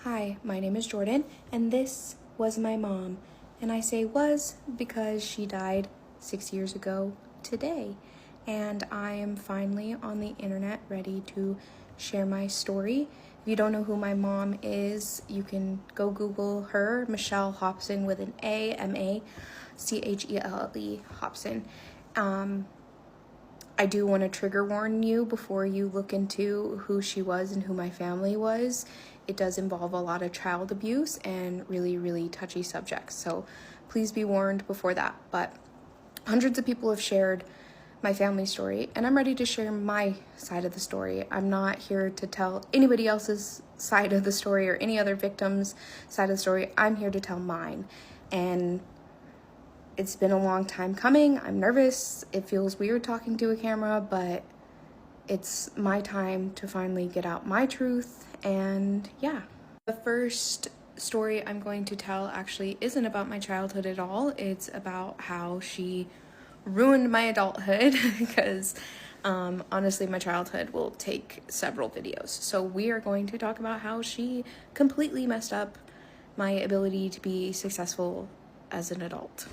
Hi, my name is Jordan, and this was my mom. And I say was because she died 6 years ago today. And I am finally on the internet ready to share my story. If you don't know who my mom is, you can go Google her, Michelle Hobson with an A, Machelle Hobson. I do want to trigger warn you before you look into who she was and who my family was. It does involve a lot of child abuse and really, really touchy subjects. So please be warned before that. But hundreds of people have shared my family story, and I'm ready to share my side of the story. I'm not here to tell anybody else's side of the story or any other victim's side of the story. I'm here to tell mine. And it's been a long time coming. I'm nervous. It feels weird talking to a camera, but it's my time to finally get out my truth. And yeah. The first story I'm going to tell actually isn't about my childhood at all. It's about how she ruined my adulthood because honestly, my childhood will take several videos. So we are going to talk about how she completely messed up my ability to be successful as an adult.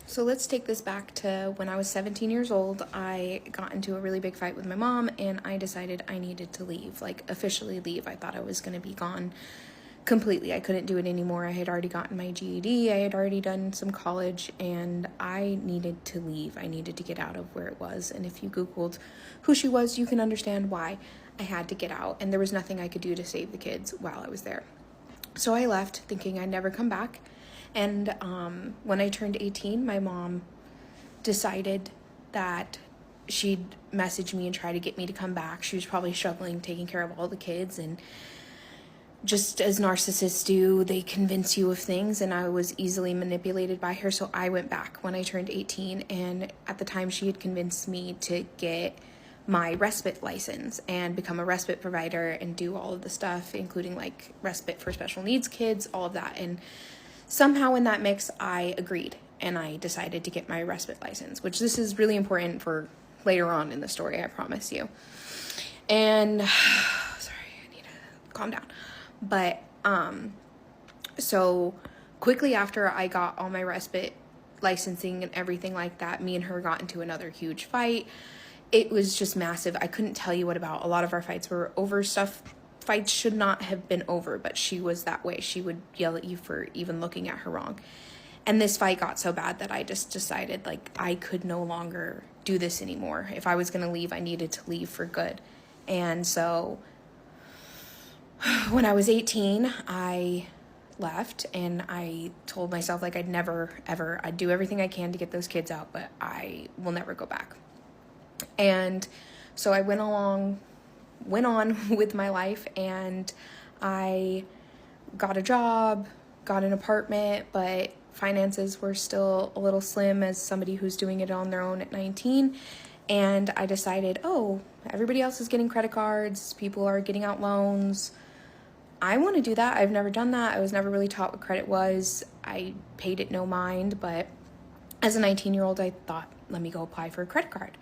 So let's take this back to when I was 17 years old. I got into a really big fight with my mom, and I decided I needed to leave, like officially leave. I thought I was going to be gone completely. I couldn't do it anymore. I had already gotten my GED. I had already done some college, and I needed to leave. I needed to get out of where it was. And if you Googled who she was, you can understand why I had to get out. And there was nothing I could do to save the kids while I was there. So I left thinking I'd never come back. And when I turned 18, my mom decided that she'd message me and try to get me to come back. She was probably struggling taking care of all the kids, and just as narcissists do, they convince you of things, and I was easily manipulated by her. So I went back when I turned 18, and at the time she had convinced me to get my respite license and become a respite provider and do all of the stuff, including like respite for special needs kids, all of that. And somehow in that mix, I agreed, and I decided to get my respite license, which this is really important for later on in the story, I promise you. And sorry, I need to calm down. But so quickly after I got all my respite licensing and everything like that, me and her got into another huge fight. It was just massive. I couldn't tell you what about. A lot of our fights were over stuff. Fights should not have been over, but she was that way. She would yell at you for even looking at her wrong. And this fight got so bad that I just decided like I could no longer do this anymore. If I was going to leave, I needed to leave for good. And so when I was 18, I left, and I told myself like I'd never, ever, I'd do everything I can to get those kids out, but I will never go back. And so I went on with my life, and I got a job, got an apartment, but finances were still a little slim as somebody who's doing it on their own at 19. And I decided, oh, everybody else is getting credit cards, people are getting out loans. I want to do that. I've never done that. I was never really taught what credit was. I paid it no mind, but as a 19-year-old, I thought, let me go apply for a credit card.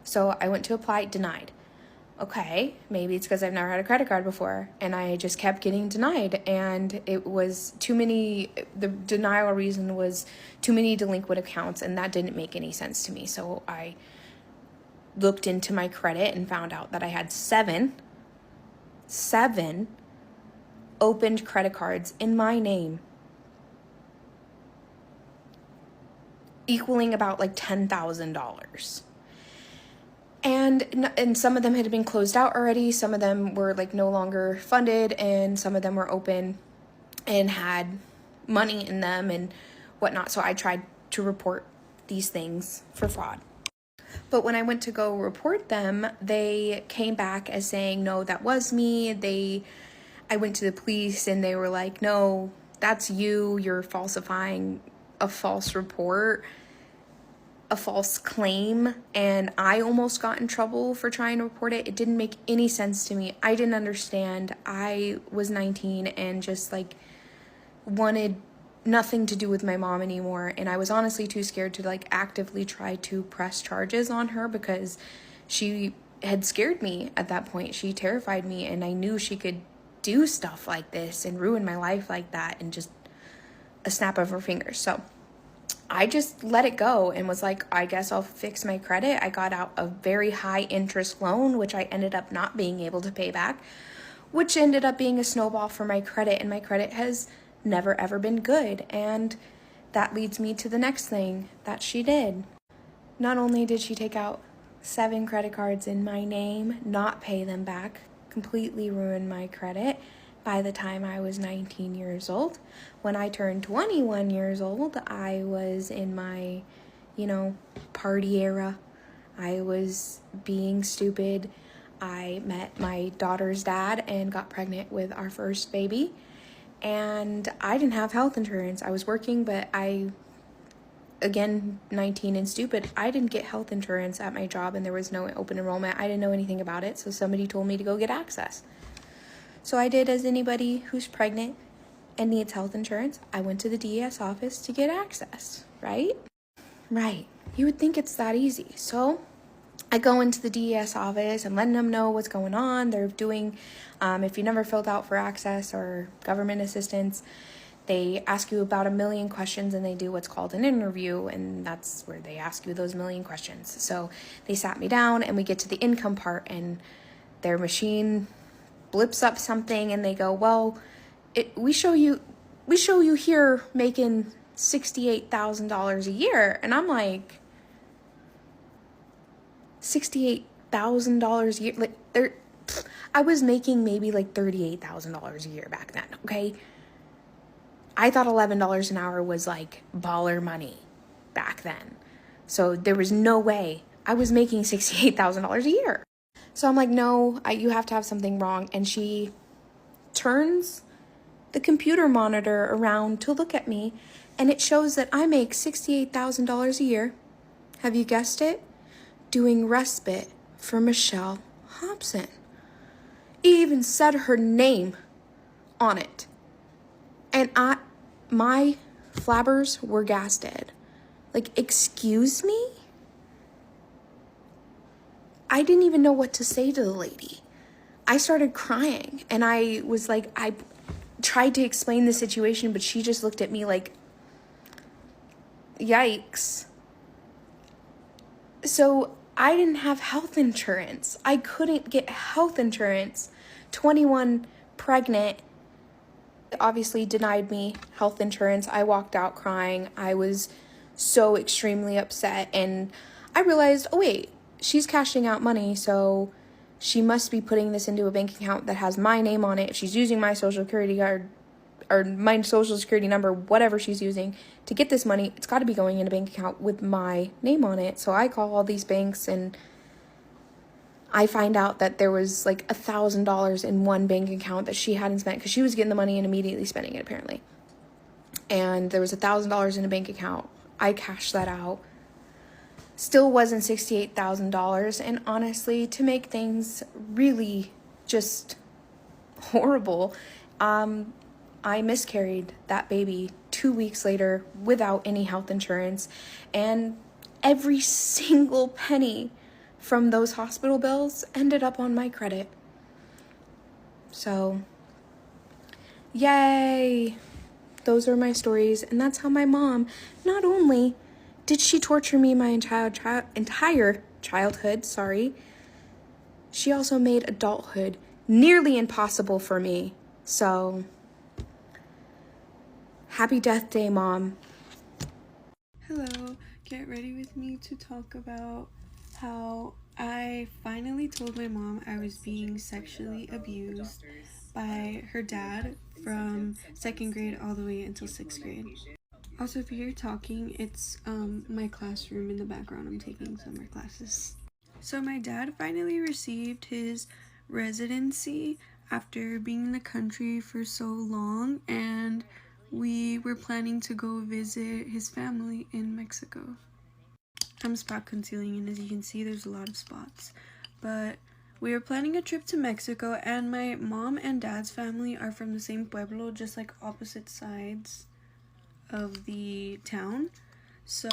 So I went to apply, denied. Okay, maybe it's because I've never had a credit card before, and I just kept getting denied, and it was too many. The denial reason was too many delinquent accounts, and that didn't make any sense to me. So I looked into my credit and found out that I had seven opened credit cards in my name, equaling about like $10,000. And some of them had been closed out already. Some of them were like no longer funded, and some of them were open and had money in them and whatnot. So I tried to report these things for fraud. But when I went to go report them, they came back as saying, no, that was me. I went to the police, and they were like, no, that's you. You're falsifying a false report, a false claim. And I almost got in trouble for trying to report it. It didn't make any sense to me. I didn't understand. I was 19 and just like wanted nothing to do with my mom anymore. And I was honestly too scared to like actively try to press charges on her because she had scared me at that point. She terrified me, and I knew she could do stuff like this and ruin my life like that in just a snap of her fingers. So I just let it go and was like, I guess I'll fix my credit. I got out a very high interest loan, which I ended up not being able to pay back, which ended up being a snowball for my credit, and my credit has never ever been good. And that leads me to the next thing that she did. Not only did she take out 7 credit cards in my name, not pay them back, completely ruin my credit by the time I was 19 years old. When I turned 21 years old, I was in my, party era. I was being stupid. I met my daughter's dad and got pregnant with our first baby. And I didn't have health insurance. I was working, but again, 19 and stupid, I didn't get health insurance at my job, and there was no open enrollment. I didn't know anything about it, so somebody told me to go get access. So I did as anybody who's pregnant and needs health insurance. I went to the DES office to get access, right? Right. You would think it's that easy. So I go into the DES office and letting them know what's going on. They're doing, if you never filled out for access or government assistance, they ask you about 1 million questions, and they do what's called an interview, and that's where they ask you those 1 million questions. So they sat me down, and we get to the income part, and their machine blips up something, and they go, well, we show you here making $68,000 a year. And I'm like, $68,000 a year? Like, I was making maybe like $38,000 a year back then, okay? I thought $11 an hour was like baller money back then. So there was no way I was making $68,000 a year. So I'm like, no, you have to have something wrong. And she turns the computer monitor around to look at me, and it shows that I make $68,000 a year. Have you guessed it? Doing respite for Michelle Hobson. It even said her name on it. And my flabbers were gasted. Like, excuse me? I didn't even know what to say to the lady. I started crying, and I was like, I tried to explain the situation, but she just looked at me like, yikes. So I didn't have health insurance. I couldn't get health insurance. 21, pregnant. Obviously denied me health insurance. I walked out crying. I was so extremely upset, and I realized, oh wait, she's cashing out money, so she must be putting this into a bank account that has my name on it. If she's using my social security card or my social security number, whatever she's using to get this money, it's got to be going in a bank account with my name on it. So I call all these banks, and I find out that there was like $1,000 in one bank account that she hadn't spent, because she was getting the money and immediately spending it apparently. And there was $1,000 in a bank account. I cashed that out. Still wasn't $68,000. And honestly, to make things really just horrible, I miscarried that baby 2 weeks later without any health insurance. And every single penny from those hospital bills ended up on my credit. So, yay! Those are my stories. And that's how my mom, not only did she torture me my entire childhood, she also made adulthood nearly impossible for me. So, happy death day, Mom. Hello, get ready with me to talk about how I finally told my mom I was being sexually abused by her dad from 2nd grade all the way until 6th grade. Also, if you hear talking, it's my classroom in the background. I'm taking summer classes. So my dad finally received his residency after being in the country for so long, and we were planning to go visit his family in Mexico. I'm spot concealing, and as you can see, there's a lot of spots. But we were planning a trip to Mexico, and my mom and dad's family are from the same pueblo, just like opposite sides of the town. So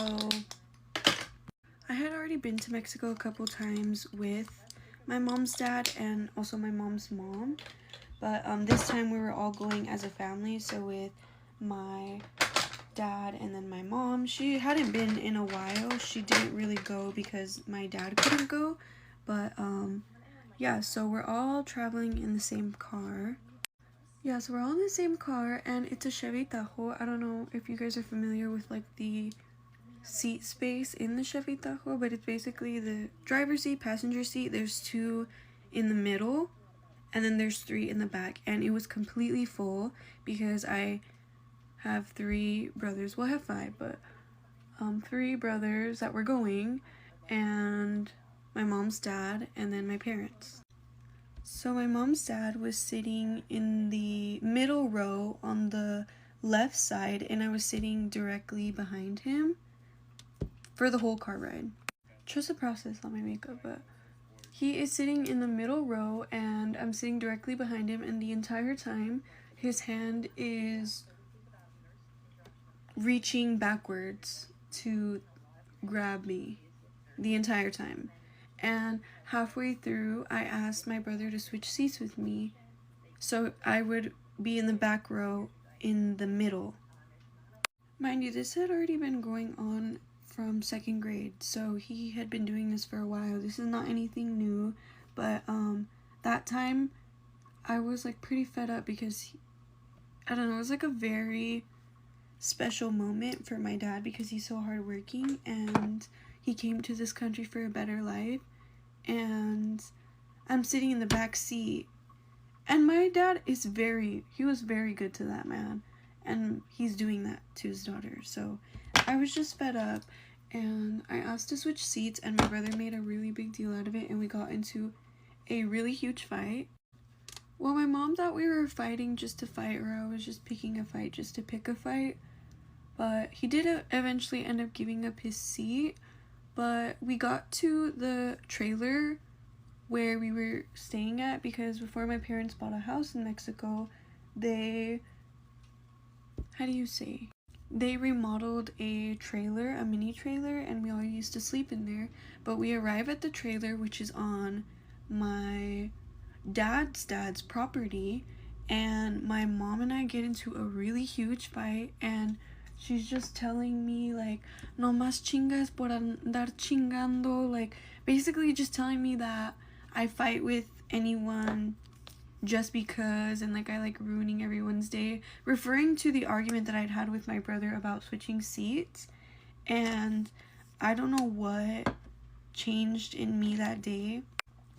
I had already been to Mexico a couple times with my mom's dad and also my mom's mom, But this time we were all going as a family, so with my dad and then my mom. She hadn't been in a while. She didn't really go because my dad couldn't go. But yeah, so we're all traveling in the same car. Yeah, so we're all in the same car, and it's a Chevy Tahoe. I don't know if you guys are familiar with like the seat space in the Chevy Tahoe, but it's basically the driver's seat, passenger seat. There's 2 in the middle, and then there's 3 in the back. And it was completely full because I have 3 brothers. Well, I have 5, but 3 brothers that were going, and my mom's dad, and then my parents. So my mom's dad was sitting in the middle row on the left side, and I was sitting directly behind him for the whole car ride. Trust the process on my makeup, but he is sitting in the middle row, and I'm sitting directly behind him, and the entire time his hand is reaching backwards to grab me the entire time. And halfway through, I asked my brother to switch seats with me so I would be in the back row in the middle. Mind you, this had already been going on from 2nd grade, so he had been doing this for a while. This is not anything new, but that time I was like pretty fed up because I don't know, it was like a very special moment for my dad because he's so hardworking and he came to this country for a better life, and I'm sitting in the back seat, and my dad is he was very good to that man, and he's doing that to his daughter. So I was just fed up, and I asked to switch seats, and my brother made a really big deal out of it, and we got into a really huge fight. Well, my mom thought we were fighting just to fight, or I was just picking a fight just to pick a fight. But he did eventually end up giving up his seat. But we got to the trailer where we were staying at because before my parents bought a house in Mexico, they remodeled a trailer, a mini trailer, and we all used to sleep in there. But we arrive at the trailer, which is on my dad's property, and my mom and I get into a really huge fight, and she's just telling me like, no más chingas por andar chingando, like basically just telling me that I fight with anyone just because, and like I like ruining everyone's day, referring to the argument that I'd had with my brother about switching seats. And I don't know what changed in me that day.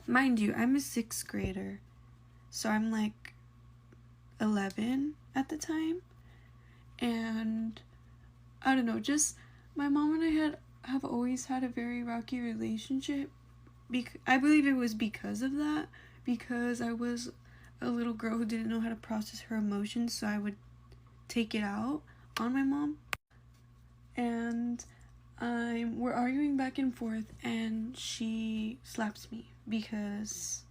Mind you, I'm a 6th grader, so I'm like 11 at the time, and I don't know, just my mom and I have always had a very rocky relationship. I believe it was because of that, because I was a little girl who didn't know how to process her emotions, so I would take it out on my mom. And we're arguing back and forth, and she slaps me because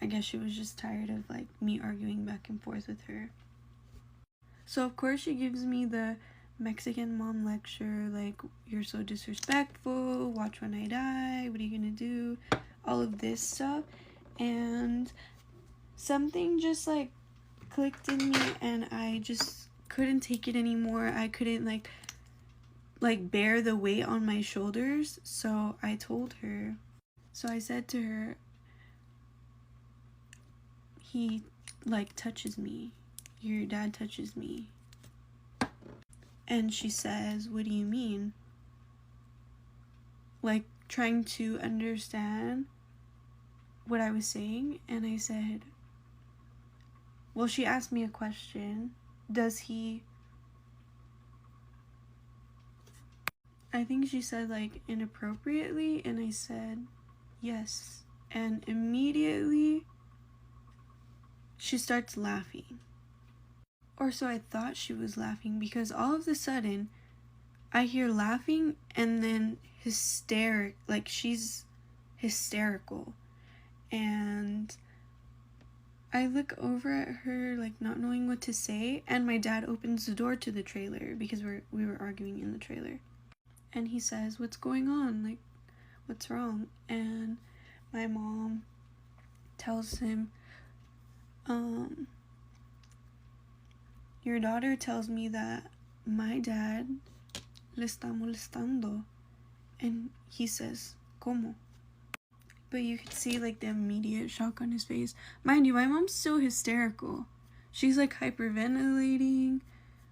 I guess she was just tired of like me arguing back and forth with her. So of course she gives me the Mexican mom lecture, like, you're so disrespectful, watch when I die, what are you gonna do, all of this stuff. And something just like clicked in me, and I just couldn't take it anymore. I couldn't like bear the weight on my shoulders. So I said to her, he like touches me, your dad touches me. And she says, what do you mean? Like trying to understand what I was saying. And I said, well, she asked me a question. Does he, I think she said like inappropriately, and I said yes. And immediately she starts laughing. Or so I thought she was laughing, because all of a sudden I hear laughing and then like she's hysterical. And I look over at her like not knowing what to say, and my dad opens the door to the trailer because we were arguing in the trailer. And he says, what's going on? Like, what's wrong? And my mom tells him, Your daughter tells me that my dad le está molestando. And he says, ¿Cómo? But you could see like the immediate shock on his face. Mind you, my mom's still hysterical. She's like hyperventilating,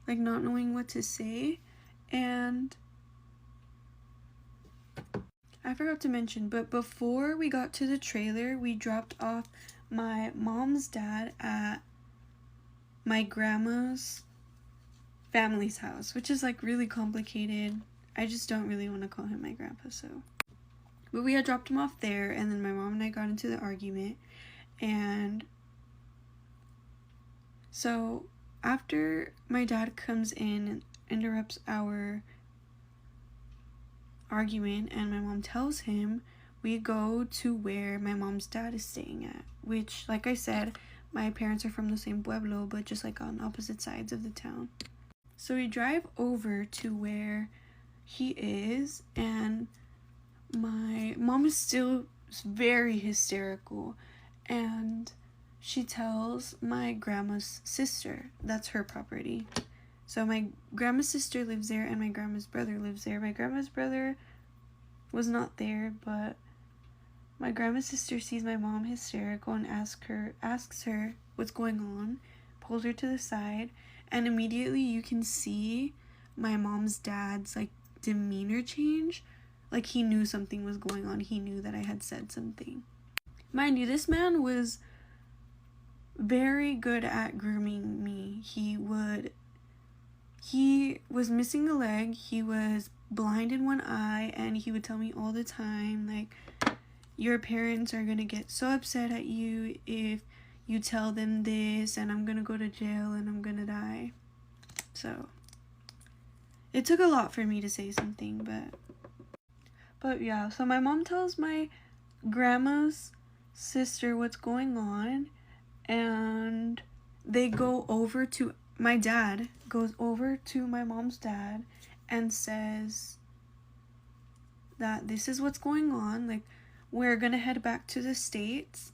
like not knowing what to say. And I forgot to mention, but before we got to the trailer, we dropped off my mom's dad at my grandma's family's house, which is like really complicated. I just don't really want to call him my grandpa, so. But we had dropped him off there, and then my mom and I got into the argument. And so after my dad comes in and interrupts our argument and my mom tells him, we go to where my mom's dad is staying at, which, like I said, my parents are from the same pueblo, but just like on opposite sides of the town. So we drive over to where he is, and my mom is still very hysterical, and she tells my grandma's sister, that's her property. So my grandma's sister lives there and my grandma's brother lives there. My grandma's brother was not there, but my grandma's sister sees my mom hysterical and asks her what's going on, pulls her to the side, and immediately you can see my mom's dad's like demeanor change. Like he knew something was going on. He knew that I had said something. Mind you, this man was very good at grooming me. He was missing a leg, he was blind in one eye, and he would tell me all the time, like, your parents are gonna get so upset at you if you tell them this, and I'm gonna go to jail and I'm gonna die. So it took a lot for me to say something, but yeah, so my mom tells my grandma's sister what's going on, and they go over to, my dad goes over to my mom's dad and says that this is what's going on, like, we're gonna head back to the States,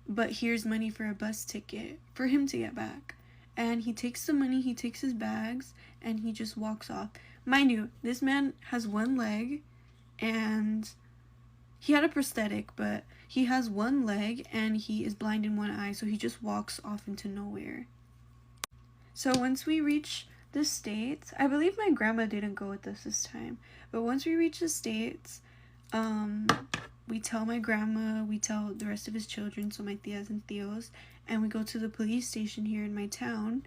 but here's money for a bus ticket for him to get back. And he takes the money, he takes his bags, and he just walks off. Mind you, this man has one leg, and he had a prosthetic, but he has one leg and he is blind in one eye, so he just walks off into nowhere. So once we reach the States, I believe my grandma didn't go with us this time, but once we reach the States, we tell my grandma, we tell the rest of his children, so my tias and tios, and we go to the police station here in my town,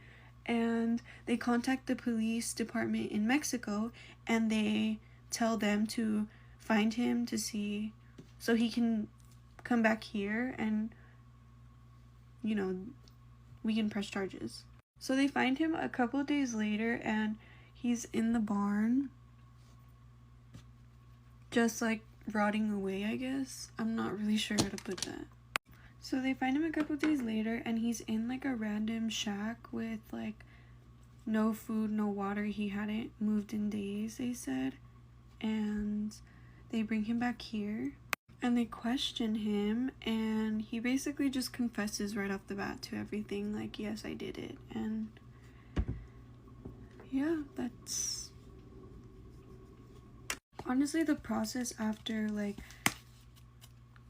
and they contact the police department in Mexico, and they tell them to find him to see, so he can come back here and, you know, we can press charges. So they find him a couple of days later, and he's in the barn, just like rotting away, I guess. I'm not really sure how to put that. So they find him a couple of days later, and he's in like a random shack with like no food, no water. He hadn't moved in days, they said. And they bring him back here and they question him, and he basically just confesses right off the bat to everything, like, yes, I did it. And yeah, that's honestly the process after like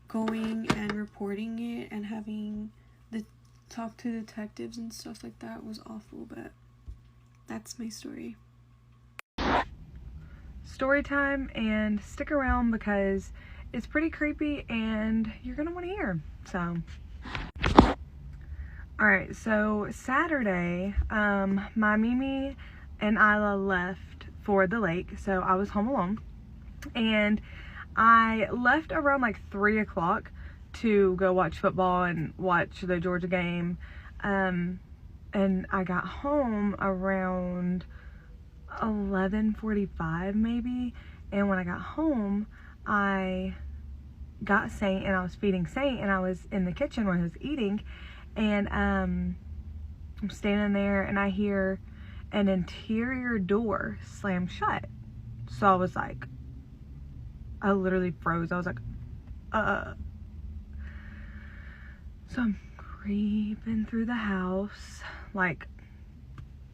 going and reporting it and having the talk to detectives and stuff like that was awful, but that's my story. Story time, and stick around because it's pretty creepy and you're gonna want to hear. So alright, so Saturday, my Mimi and Isla left for the lake, so I was home alone, and I left around like 3 o'clock to go watch football and watch the Georgia game, and I got home around 11:45 maybe, and when I got home I got Saint and I was feeding Saint, and I was in the kitchen when he was eating, and I'm standing there and I hear an interior door slam shut. So I was like, I literally froze. I was like, So I'm creeping through the house, like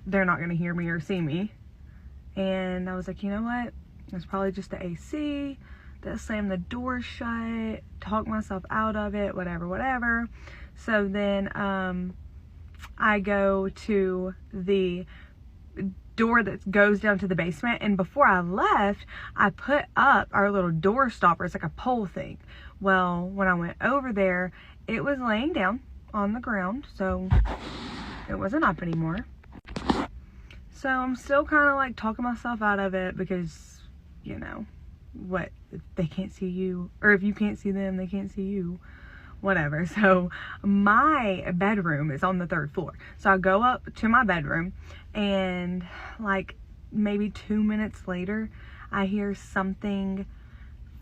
they're not gonna hear me or see me. And I was like, you know what? It's probably just the AC that slammed the door shut, talked myself out of it, whatever. So then I go to the door that goes down to the basement, and before I left, I put up our little door stopper. It's like a pole thing. Well, when I went over there, it was laying down on the ground, so it wasn't up anymore. So I'm still kind of like talking myself out of it because, you know, what, if they can't see you, or if you can't see them, they can't see you, whatever. So my bedroom is on the 3rd floor. So I go up to my bedroom, and like maybe 2 minutes later, I hear something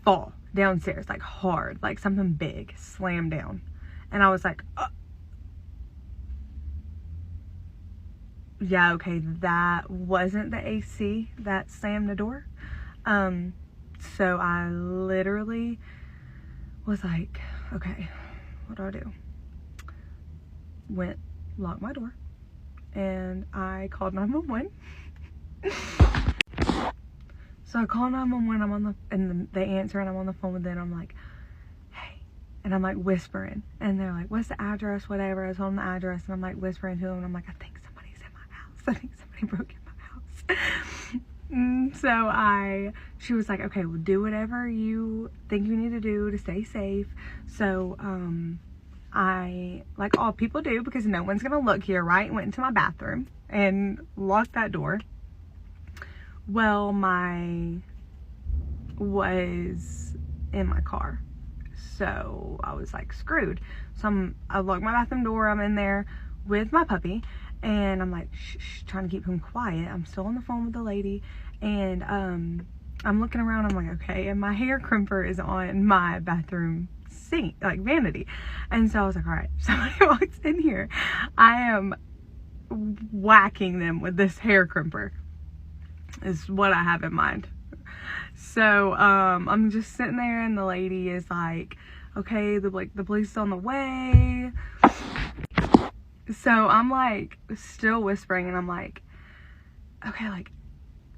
fall downstairs, like hard, like something big slam down. And I was like, yeah, okay, that wasn't the AC that slammed the door. So I literally was like, okay, what do I do? Went, locked my door, and I called 911. So I call 911, and they answer, and I'm on the phone with them. I'm like, hey, and I'm like whispering, and they're like, what's the address, whatever. I told them the address, and I'm like whispering to them, and I'm like, I think somebody's in my house. I think somebody broke in my house. So she was like, okay, well, do whatever you think you need to do to stay safe. So I, like all people do, because no one's gonna look here, right, went into my bathroom and locked that door. Well, was in my car, so I was like screwed. So I locked my bathroom door. I'm in there with my puppy, and I'm like shh, trying to keep him quiet. I'm still on the phone with the lady, and I'm looking around. I'm like, okay, and my hair crimper is on my bathroom sink, like vanity. And so I was like, all right, somebody walks in here, I am whacking them with this hair crimper, is what I have in mind. So I'm just sitting there, and the lady is like, okay, the police is on the way. So I'm like still whispering, and I'm like, okay, like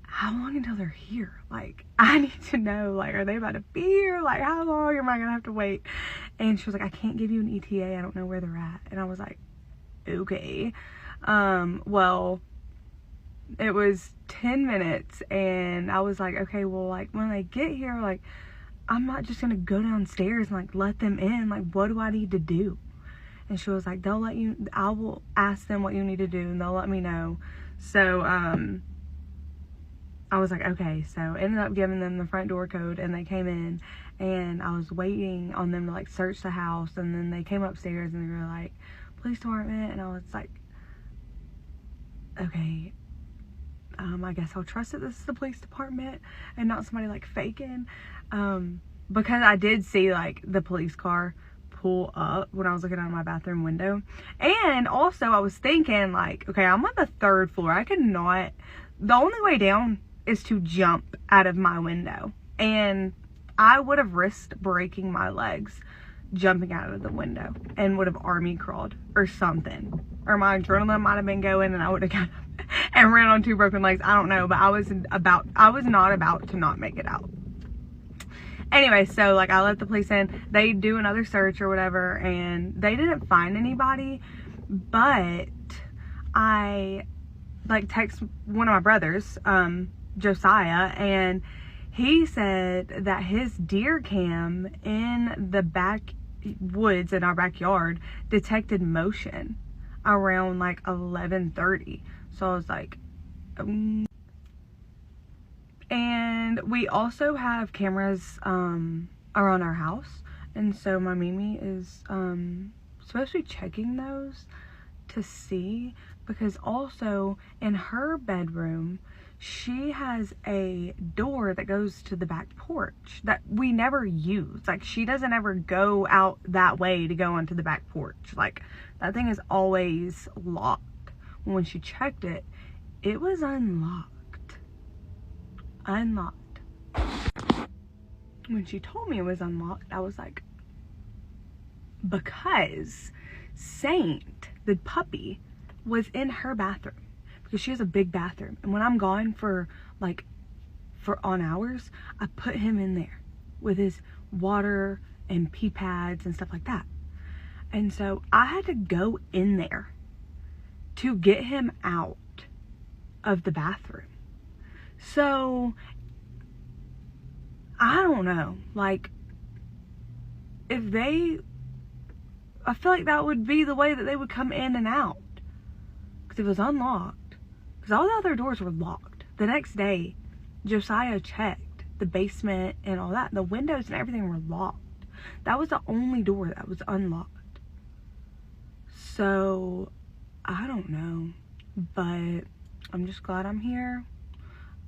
how long until they're here? Like I need to know, like, are they about to be here? Like how long am I gonna have to wait? And she was like, I can't give you an ETA, I don't know where they're at. And I was like, okay. Well, it was 10 minutes, and I was like, okay, well, like when they get here, like I'm not just gonna go downstairs and like let them in. Like what do I need to do? And she was like, I will ask them what you need to do, and they'll let me know. So I was like, okay. So ended up giving them the front door code, and they came in, and I was waiting on them to like search the house. And then they came upstairs, and they were like, police department. And I was like, okay, I guess I'll trust that this is the police department and not somebody like faking, because I did see like the police car pull up when I was looking out of my bathroom window. And also I was thinking like, okay, I'm on the 3rd floor, I cannot, the only way down is to jump out of my window, and I would have risked breaking my legs jumping out of the window, and would have army crawled or something, or my adrenaline might have been going, and I would have got up and ran on 2 broken legs. I don't know, but I was not about to not make it out. Anyway, so like I let the police in, they do another search or whatever, and they didn't find anybody. But I like text one of my brothers, Josiah, and he said that his deer cam in the backwoods in our backyard detected motion around like 11:30. So I was like, and we also have cameras around our house, and so my Mimi is supposed to be checking those to see, because also in her bedroom she has a door that goes to the back porch that we never use. Like she doesn't ever go out that way to go onto the back porch. Like that thing is always locked. When she checked it, it was unlocked. When she told me it was unlocked, I was like, because Saint, the puppy, was in her bathroom because she has a big bathroom. And when I'm gone for on hours, I put him in there with his water and pee pads and stuff like that. And so I had to go in there to get him out of the bathroom. So I don't know, like, I feel like that would be the way that they would come in and out, because it was unlocked, because all the other doors were locked. The next day, Josiah checked the basement and all that. The windows and everything were locked. That was the only door that was unlocked. So I don't know, but I'm just glad I'm here.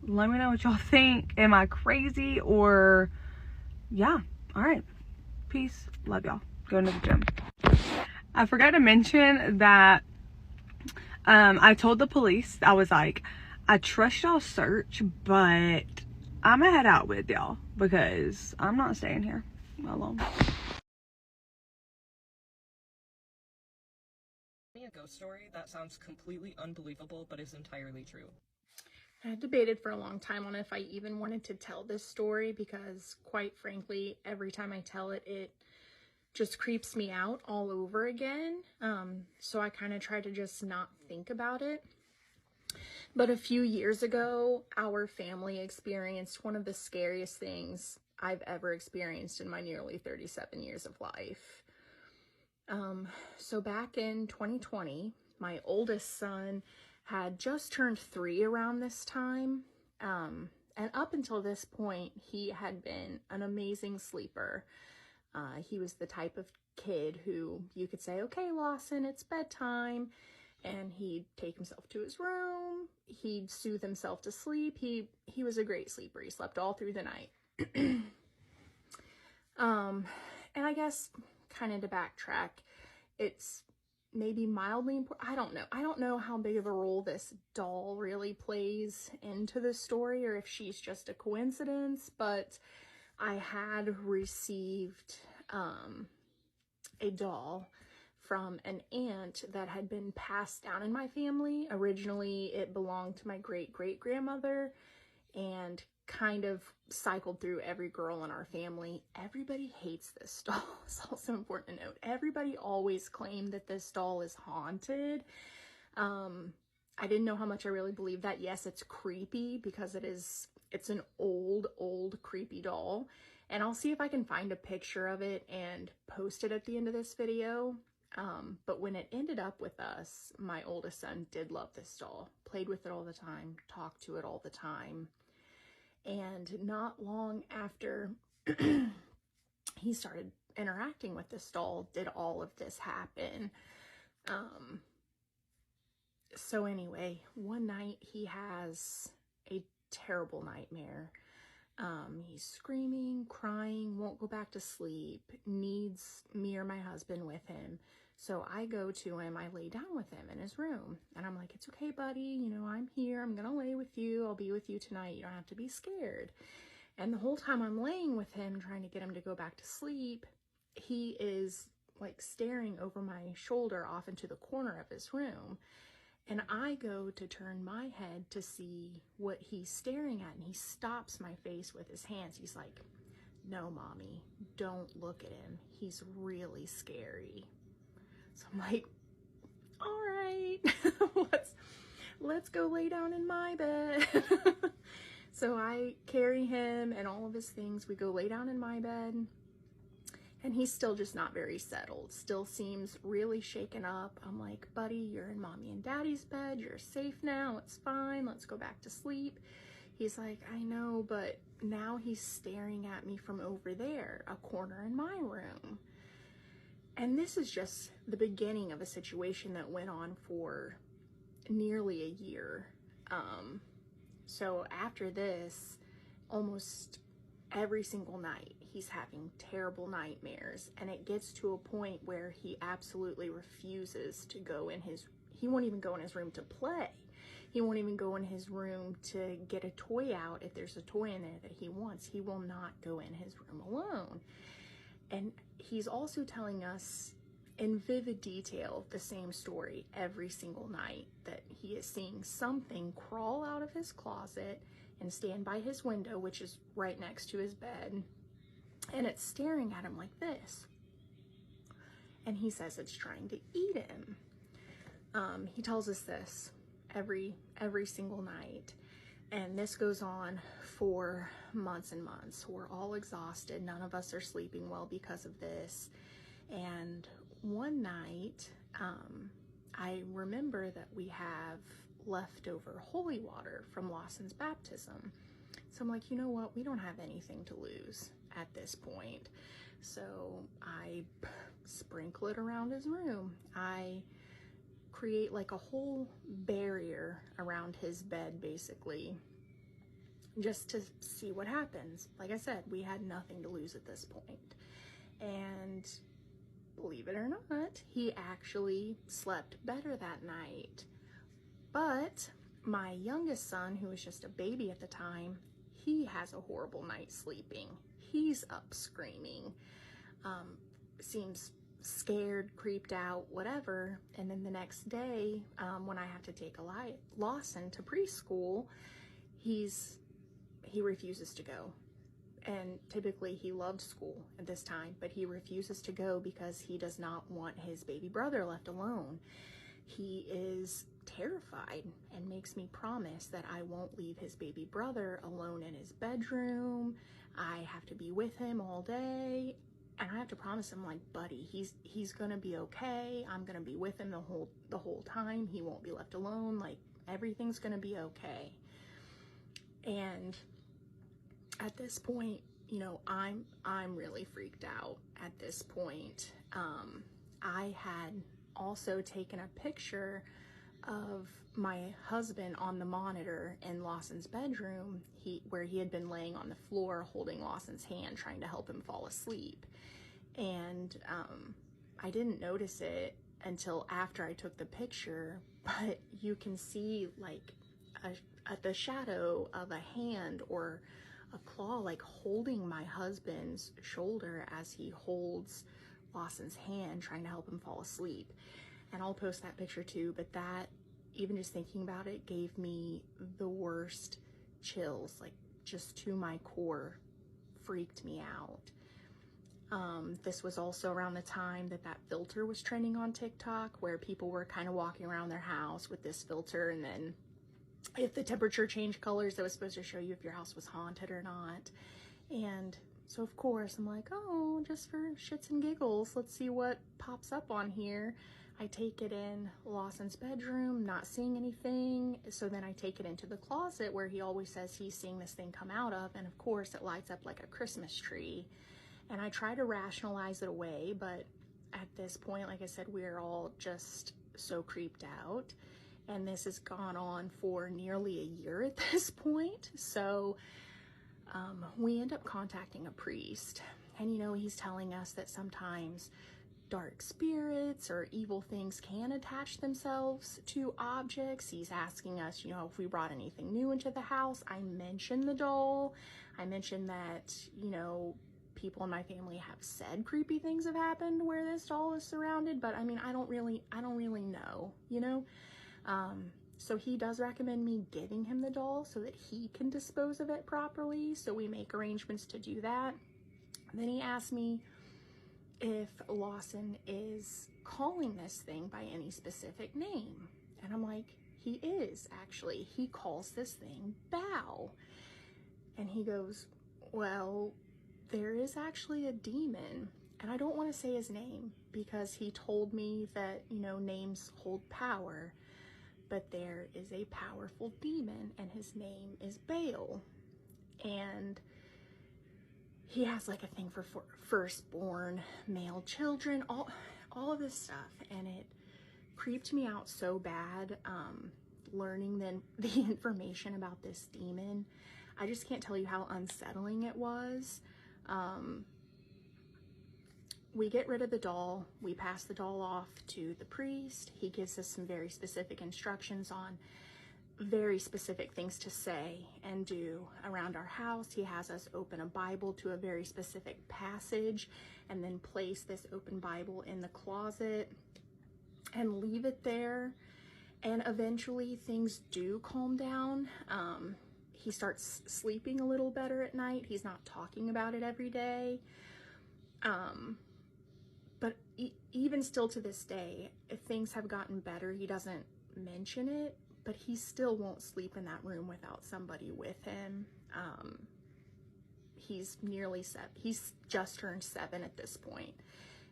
Let me know what y'all think. Am I crazy? Or yeah. All right, peace, love y'all. Going to the gym. I forgot to mention that I told the police, I was like, I trust y'all search, but I'm gonna head out with y'all because I'm not staying here alone. Me a ghost story that sounds completely unbelievable but is entirely true. I had debated for a long time on if I even wanted to tell this story because, quite frankly, every time I tell it, it just creeps me out all over again. So I kind of tried to just not think about it. But a few years ago, our family experienced one of the scariest things I've ever experienced in my nearly 37 years of life. So back in 2020, my oldest son had just turned 3 around this time. And up until this point, he had been an amazing sleeper. He was the type of kid who you could say, okay, Lawson, it's bedtime. And he'd take himself to his room. He'd soothe himself to sleep. He was a great sleeper. He slept all through the night. And I guess kind of to backtrack, it's maybe mildly important. I don't know how big of a role this doll really plays into the story or if she's just a coincidence, but I had received a doll from an aunt that had been passed down in my family. Originally, it belonged to my great-great-grandmother and kind of cycled through every girl in our family. Everybody hates this doll. It's also important to note. Everybody always claimed that this doll is haunted. I didn't know how much I really believed that. Yes, it's creepy because it's an old creepy doll. And I'll see if I can find a picture of it and post it at the end of this video. But when it ended up with us, my oldest son did love this doll, played with it all the time, talked to it all the time. And not long after he started interacting with this doll, did all of this happen. So anyway, one night he has a terrible nightmare. He's screaming, crying, won't go back to sleep, needs me or my husband with him. So I go to him, I lay down with him in his room, and I'm like, it's okay, buddy, you know, I'm here, I'm gonna lay with you, I'll be with you tonight, you don't have to be scared. And the whole time I'm laying with him, trying to get him to go back to sleep, he is like staring over my shoulder off into the corner of his room. And I go to turn my head to see what he's staring at, and he stops my face with his hands. He's like, no, mommy, don't look at him. He's really scary. So I'm like, all right, let's go lay down in my bed. So I carry him and all of his things. We go lay down in my bed. And he's still just not very settled, still seems really shaken up. I'm like, buddy, you're in mommy and daddy's bed. You're safe now. It's fine. Let's go back to sleep. He's like, I know, but now he's staring at me from over there, a corner in my room. And this is just the beginning of a situation that went on for nearly a year. So after this, almost every single night, he's having terrible nightmares, and it gets to a point where he absolutely refuses to go in he won't even go in his room to play. He won't even go in his room to get a toy out. If there's a toy in there that he wants, he will not go in his room alone. And he's also telling us in vivid detail the same story every single night, that he is seeing something crawl out of his closet and stand by his window, which is right next to his bed, and it's staring at him like this. And he says it's trying to eat him. He tells us this every single night. And this goes on for months and months. We're all exhausted. None of us are sleeping well because of this. And one night, I remember that we have leftover holy water from Lawson's baptism. So I'm like, you know what? We don't have anything to lose at this point. So I sprinkle it around his room. I create like a whole barrier around his bed, basically, just to see what happens. Like I said, we had nothing to lose at this point. And believe it or not, he actually slept better that night. But my youngest son, who was just a baby at the time, he has a horrible night sleeping. He's up screaming, seems scared, creeped out, whatever. And then the next day, when I have to take Lawson to preschool, he refuses to go. And typically he loved school at this time, but he refuses to go because he does not want his baby brother left alone. He is terrified and makes me promise that I won't leave his baby brother alone in his bedroom. I have to be with him all day. And I have to promise him, like, buddy, he's gonna be okay. I'm gonna be with him the whole time. He won't be left alone. Like, everything's gonna be okay. And at this point, you know, I'm really freaked out at this point. I had also taken a picture of my husband on the monitor in Lawson's bedroom, where he had been laying on the floor holding Lawson's hand, trying to help him fall asleep. And I didn't notice it until after I took the picture, but you can see like the shadow of a hand or a claw like holding my husband's shoulder as he holds Lawson's hand, trying to help him fall asleep. And I'll post that picture too, but that, even just thinking about it, gave me the worst chills, like just to my core, freaked me out. This was also around the time that filter was trending on TikTok, where people were kind of walking around their house with this filter, and then if the temperature changed colors, that was supposed to show you if your house was haunted or not. And so of course I'm like, oh, just for shits and giggles, let's see what pops up on here. I take it in Lawson's bedroom, not seeing anything. So then I take it into the closet where he always says he's seeing this thing come out of. And of course it lights up like a Christmas tree. And I try to rationalize it away, but at this point, like I said, we're all just so creeped out. And this has gone on for nearly a year at this point. So we end up contacting a priest. And, you know, he's telling us that sometimes dark spirits or evil things can attach themselves to objects. He's asking us, you know, if we brought anything new into the house. I mentioned the doll. I mentioned that, you know, people in my family have said creepy things have happened where this doll is surrounded, but I mean, I don't really know, you know? So he does recommend me giving him the doll so that he can dispose of it properly. So we make arrangements to do that. And then he asked me if Lawson is calling this thing by any specific name. And I'm like, he is actually. He calls this thing Bow. And he goes, well, there is actually a demon. And I don't want to say his name because he told me that, you know, names hold power. But there is a powerful demon and his name is Baal. And he has like a thing for firstborn male children, all of this stuff. And it creeped me out so bad, learning the information about this demon. I just can't tell you how unsettling it was. We get rid of the doll. We pass the doll off to the priest. He gives us some very specific instructions on very specific things to say and do around our house. He has us open a Bible to a very specific passage and then place this open Bible in the closet and leave it there. And eventually things do calm down. He starts sleeping a little better at night. He's not talking about it every day. But even still to this day, if things have gotten better, he doesn't mention it, but he still won't sleep in that room without somebody with him. He's nearly 7. He's just turned 7 at this point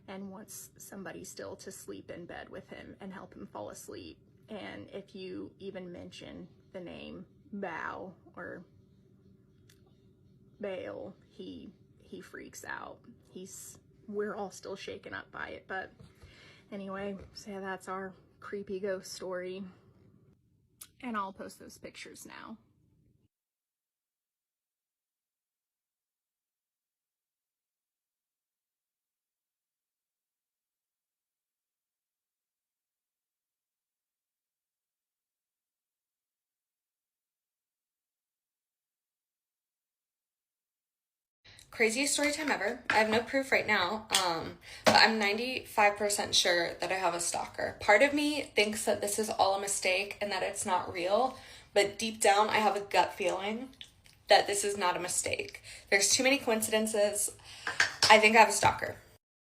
and wants somebody still to sleep in bed with him and help him fall asleep. And if you even mention the name Bow or Bale, he freaks out. We're all still shaken up by it. But anyway, so yeah, that's our creepy ghost story. And I'll post those pictures now. Craziest story time ever. I have no proof right now, but I'm 95% sure that I have a stalker. Part of me thinks that this is all a mistake and that it's not real, but deep down I have a gut feeling that this is not a mistake. There's too many coincidences. I think I have a stalker.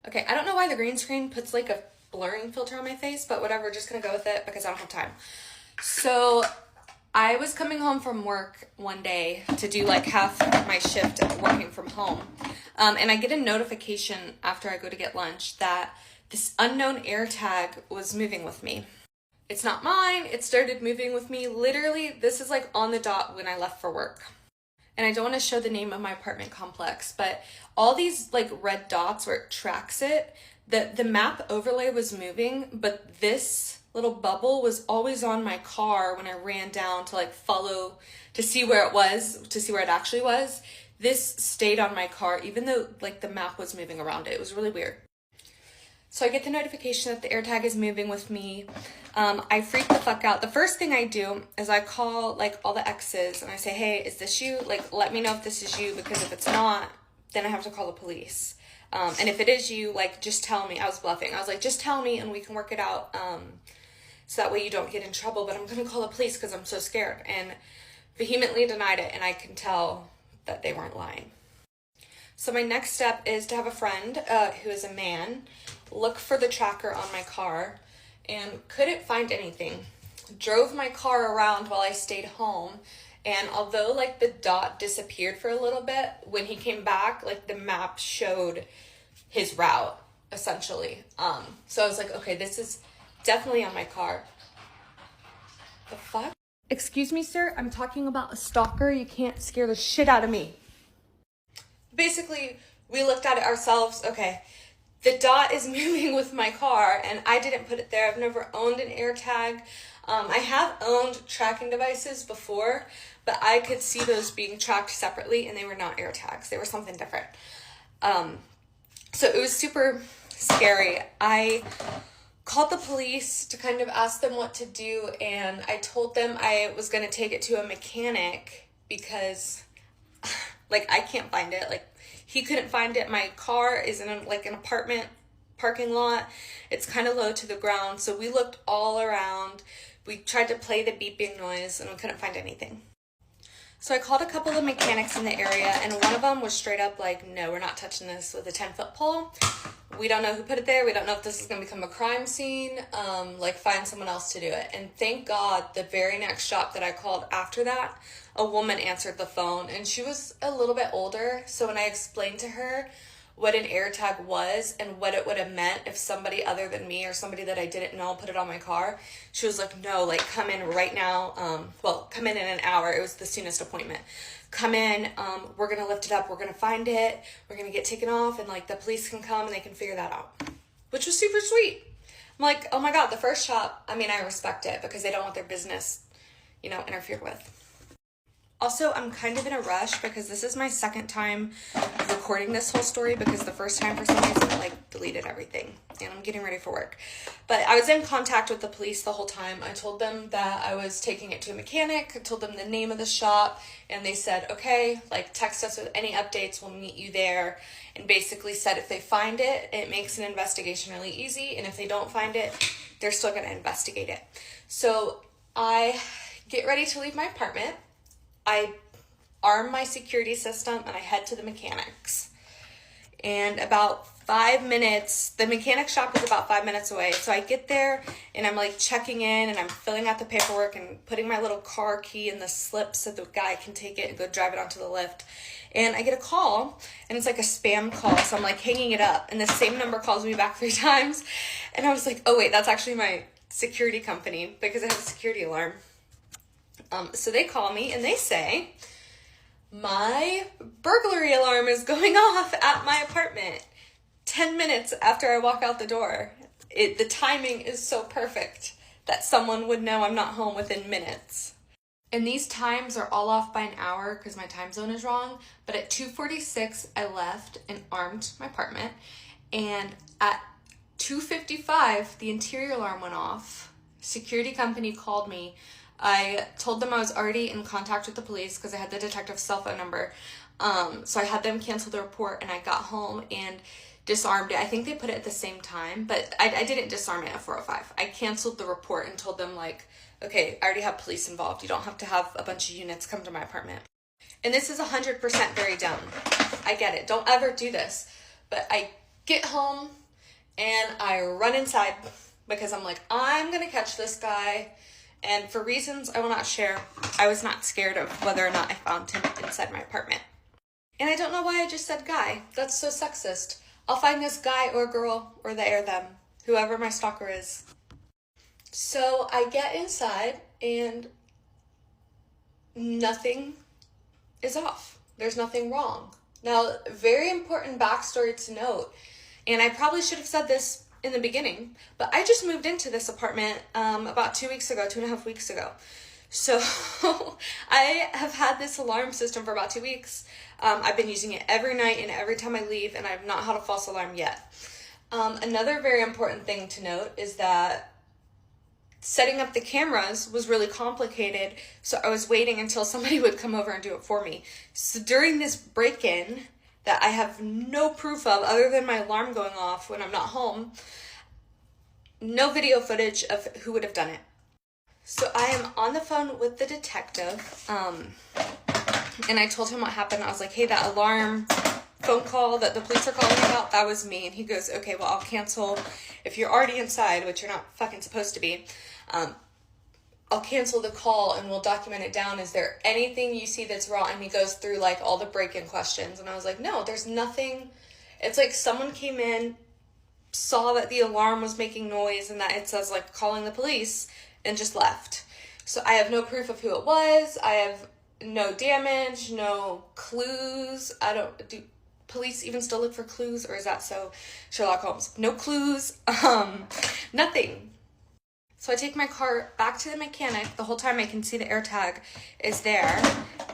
Okay, I don't know why the green screen puts like a blurring filter on my face, but whatever, just gonna go with it because I don't have time. So I was coming home from work one day to do like half my shift working from home. And I get a notification after I go to get lunch that this unknown AirTag was moving with me. It's not mine. It started moving with me. Literally, this is like on the dot when I left for work. And I don't want to show the name of my apartment complex, but all these like red dots where it tracks it, the map overlay was moving, but this little bubble was always on my car when I ran down to like follow to see where it was, to see where it actually was. This stayed on my car even though like the map was moving around it. It was really weird. So I get the notification that the AirTag is moving with me. I freak the fuck out. The first thing I do is I call like all the exes and I say, hey, is this you? Like, let me know if this is you, because if it's not, then I have to call the police. And if it is you, like, just tell me. I was bluffing. I was like, just tell me and we can work it out. So that way you don't get in trouble, but I'm going to call the police because I'm so scared. And vehemently denied it, and I can tell that they weren't lying. So my next step is to have a friend who is a man look for the tracker on my car and couldn't find anything. Drove my car around while I stayed home, and although like the dot disappeared for a little bit, when he came back, like the map showed his route essentially. So I was like, okay, this is definitely on my car. The fuck? Excuse me, sir, I'm talking about a stalker. You can't scare the shit out of me. Basically, we looked at it ourselves. Okay, the dot is moving with my car and I didn't put it there. I've never owned an AirTag. I have owned tracking devices before, but I could see those being tracked separately and they were not AirTags. They were something different. So it was super scary. I called the police to kind of ask them what to do, and I told them I was going to take it to a mechanic because like I can't find it. Like he couldn't find it. My car is in like an apartment parking lot. It's kind of low to the ground. So we looked all around. We tried to play the beeping noise and we couldn't find anything. So I called a couple of mechanics in the area, and one of them was straight up like, no, we're not touching this with a 10-foot pole. We don't know who put it there. We don't know if this is going to become a crime scene. Like, find someone else to do it. And thank God, the very next shop that I called after that, a woman answered the phone, and she was a little bit older. So when I explained to her what an AirTag was and what it would have meant if somebody other than me or somebody that I didn't know put it on my car, she was like, no, like, come in right now. Come in an hour. It was the soonest appointment. Come in, we're going to lift it up. We're going to find it. We're going to get taken off, and like the police can come and they can figure that out, which was super sweet. I'm like, oh my God, the first shop, I mean, I respect it because they don't want their business, interfered with. Also, I'm kind of in a rush because this is my second time recording this whole story because the first time, for some reason, it like deleted everything and I'm getting ready for work. But I was in contact with the police the whole time. I told them that I was taking it to a mechanic. I told them the name of the shop and they said, okay, like text us with any updates. We'll meet you there. And basically said if they find it, it makes an investigation really easy. And if they don't find it, they're still going to investigate it. So I get ready to leave my apartment. I arm my security system and I head to the mechanics. And about 5 minutes, the mechanic shop is about 5 minutes away. So I get there and I'm like checking in and I'm filling out the paperwork and putting my little car key in the slip so the guy can take it and go drive it onto the lift. And I get a call and it's like a spam call. So I'm like hanging it up and the same number calls me back 3 times. And I was like, oh wait, that's actually my security company because it has a security alarm. So they call me and they say, my burglary alarm is going off at my apartment 10 minutes after I walk out the door. The timing is so perfect that someone would know I'm not home within minutes. And these times are all off by an hour because my time zone is wrong. But at 2:46, I left and armed my apartment. And at 2:55, the interior alarm went off. Security company called me. I told them I was already in contact with the police because I had the detective's cell phone number. So I had them cancel the report and I got home and disarmed it. I think they put it at the same time, but I didn't disarm it at 4:05. I canceled the report and told them like, okay, I already have police involved. You don't have to have a bunch of units come to my apartment. And this is 100% very dumb. I get it. Don't ever do this. But I get home and I run inside because I'm like, I'm going to catch this guy. And for reasons I will not share, I was not scared of whether or not I found him inside my apartment. And I don't know why I just said guy. That's so sexist. I'll find this guy or girl or they or them, whoever my stalker is. So I get inside and nothing is off. There's nothing wrong. Now, very important backstory to note, and I probably should have said this in the beginning, but I just moved into this apartment about 2 weeks ago, 2.5 weeks ago. So I have had this alarm system for about 2 weeks. I've been using it every night and every time I leave, and I've not had a false alarm yet. Another very important thing to note is that setting up the cameras was really complicated, so I was waiting until somebody would come over and do it for me. So during this break-in that I have no proof of other than my alarm going off when I'm not home, no video footage of who would have done it. So I am on the phone with the detective, and I told him what happened. I was like, hey, that alarm phone call that the police are calling about, that was me. And he goes, okay, well, I'll cancel. If you're already inside, which you're not fucking supposed to be, I'll cancel the call and we'll document it down. Is there anything you see that's wrong? And he goes through like all the break-in questions. And I was like, no, there's nothing. It's like someone came in, saw that the alarm was making noise and that it says like calling the police and just left. So I have no proof of who it was. I have no damage, no clues. Do police even still look for clues, or is that so Sherlock Holmes? No clues, nothing. So I take my car back to the mechanic. The whole time I can see the AirTag is there.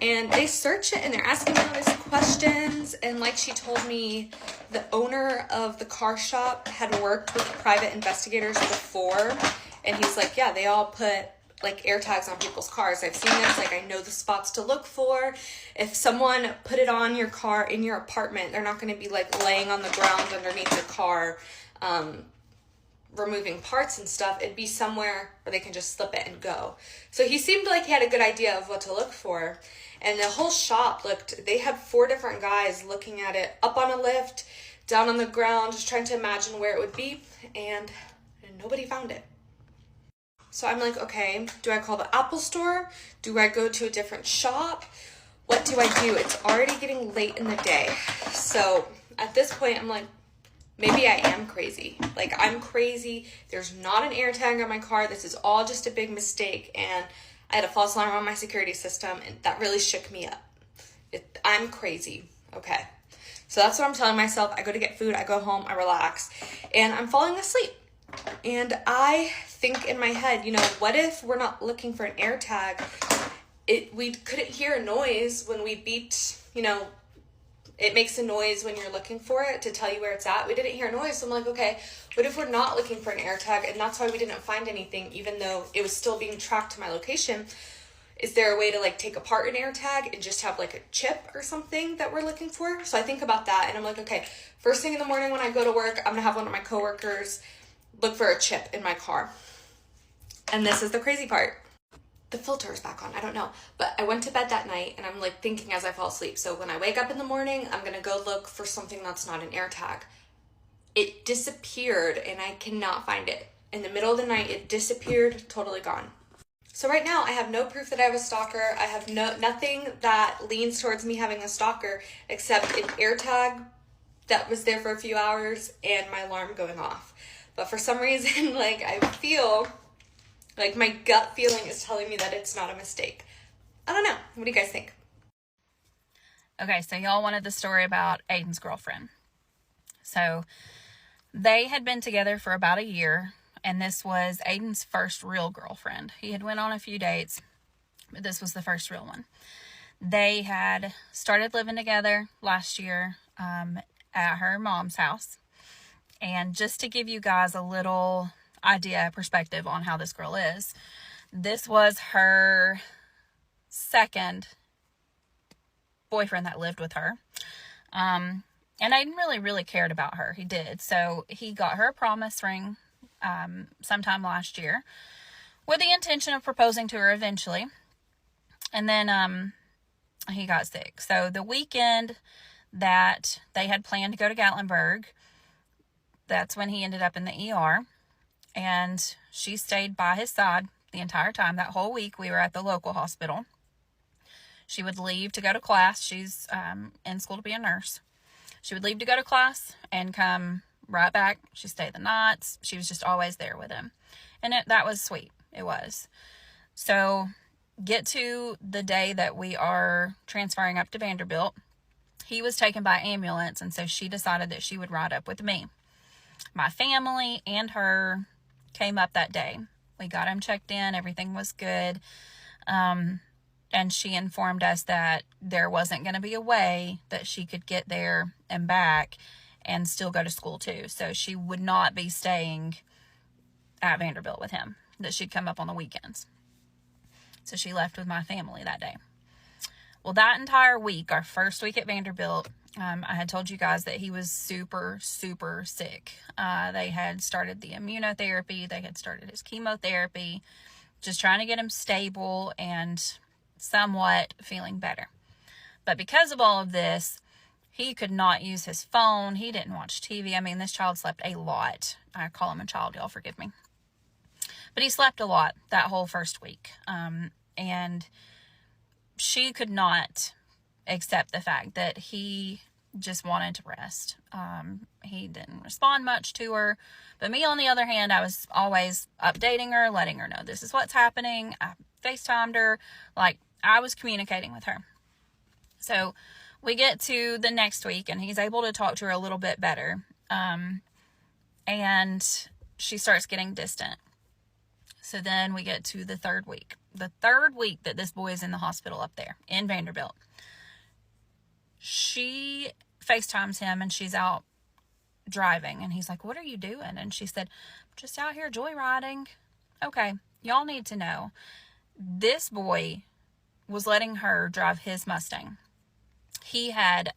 And they search it and they're asking me all these questions. And like she told me, the owner of the car shop had worked with private investigators before. And he's like, yeah, they all put like AirTags on people's cars. I've seen this, like I know the spots to look for. If someone put it on your car in your apartment, they're not going to be like laying on the ground underneath the car, removing parts and stuff. It'd be somewhere where they can just slip it and go. So he seemed like he had a good idea of what to look for. And the whole shop they had 4 different guys looking at it up on a lift, down on the ground, just trying to imagine where it would be. And nobody found it. So I'm like, okay, do I call the Apple store? Do I go to a different shop? What do I do? It's already getting late in the day. So at this point, I'm like, maybe I am crazy. Like, I'm crazy. There's not an AirTag on my car. This is all just a big mistake. And I had a false alarm on my security system, and that really shook me up. I'm crazy. Okay. So that's what I'm telling myself. I go to get food. I go home. I relax. And I'm falling asleep. And I think in my head, what if we're not looking for an AirTag we couldn't hear a noise when we beeped, it makes a noise when you're looking for it to tell you where it's at. We didn't hear a noise, so I'm like, okay, what if we're not looking for an AirTag, and that's why we didn't find anything, even though it was still being tracked to my location? Is there a way to like take apart an AirTag and just have like a chip or something that we're looking for? So I think about that, and I'm like, okay, first thing in the morning when I go to work, I'm gonna have one of my coworkers look for a chip in my car. And this is the crazy part. The filter is back on, I don't know. But I went to bed that night and I'm like thinking as I fall asleep. So when I wake up in the morning, I'm gonna go look for something that's not an AirTag. It disappeared and I cannot find it. In the middle of the night, it disappeared, totally gone. So right now I have no proof that I have a stalker. I have nothing that leans towards me having a stalker except an AirTag that was there for a few hours and my alarm going off. But for some reason, like I feel like my gut feeling is telling me that it's not a mistake. I don't know. What do you guys think? Okay, so y'all wanted the story about Aiden's girlfriend. So they had been together for about a year, and this was Aiden's first real girlfriend. He had went on a few dates, but this was the first real one. They had started living together last year at her mom's house. And just to give you guys a little idea, perspective on how this girl is, this was her second boyfriend that lived with her. And Aiden really cared about her. He did. So he got her a promise ring sometime last year with the intention of proposing to her eventually. And then he got sick. So the weekend that they had planned to go to Gatlinburg, that's when he ended up in the ER. And she stayed by his side the entire time. That whole week we were at the local hospital. She would leave to go to class. She's in school to be a nurse. She would leave to go to class and come right back. She stayed the nights. She was just always there with him. And that was sweet. It was. So get to the day that we are transferring up to Vanderbilt. He was taken by ambulance, and so she decided that she would ride up with me. My family and her came up that day. We got him checked in. Everything was good. And she informed us that there wasn't going to be a way that she could get there and back and still go to school too. So she would not be staying at Vanderbilt with him, that she'd come up on the weekends. So she left with my family that day. Well, that entire week, our first week at Vanderbilt, I had told you guys that he was super sick. They had started the immunotherapy. They had started his chemotherapy, just trying to get him stable and somewhat feeling better. But because of all of this, he could not use his phone. He didn't watch TV. I mean, this child slept a lot. I call him a child, y'all forgive me. But he slept a lot that whole first week. And she could not accept the fact that he just wanted to rest. He didn't respond much to her. But me, on the other hand, I was always updating her, letting her know this is what's happening. I FaceTimed her. Like, I was communicating with her. So we get to the next week, and he's able to talk to her a little bit better. And she starts getting distant. So then we get to the third week. The third week that this boy is in the hospital up there in Vanderbilt. She FaceTimes him, and she's out driving. And he's like, "What are you doing?" And she said, "Just out here joyriding." Okay, y'all need to know. This boy was letting her drive his Mustang. He had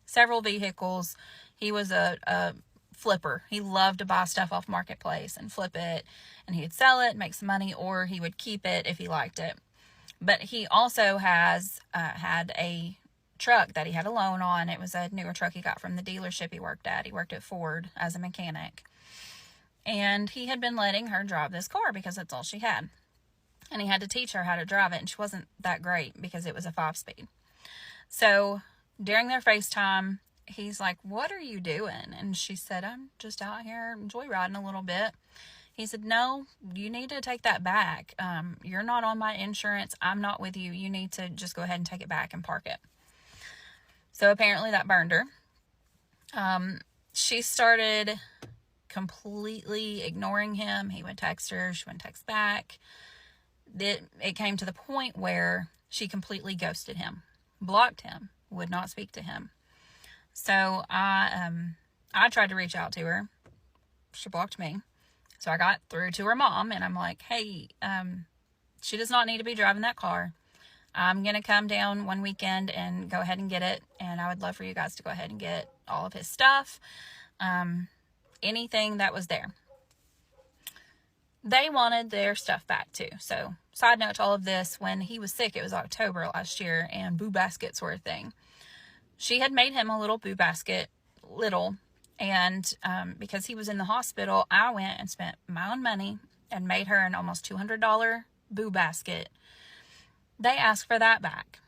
several vehicles. He was a flipper. He loved to buy stuff off Marketplace and flip it, and he'd sell it, make some money, or he would keep it if he liked it. But he also has had a truck that he had a loan on. It was a newer truck he got from the dealership he worked at. He worked at Ford as a mechanic. And he had been letting her drive this car because that's all she had. And he had to teach her how to drive it, and she wasn't that great because it was a 5-speed. So during their FaceTime, he's like, "What are you doing?" And she said, "I'm just out here joyriding a little bit." He said, "No, you need to take that back. You're not on my insurance. I'm not with you. You need to just go ahead and take it back and park it." So apparently that burned her. She started completely ignoring him. He would text her. She wouldn't text back. it came to the point where she completely ghosted him, blocked him, would not speak to him. So I tried to reach out to her. She blocked me. So I got through to her mom, and I'm like, hey, she does not need to be driving that car. I'm going to come down one weekend and go ahead and get it. And I would love for you guys to go ahead and get all of his stuff. Anything that was there. They wanted their stuff back too. So, side note to all of this, when he was sick, it was October last year, and boo baskets were a thing. She had made him a little boo basket, and because he was in the hospital, I went and spent my own money and made her an almost $200 boo basket. They asked for that back,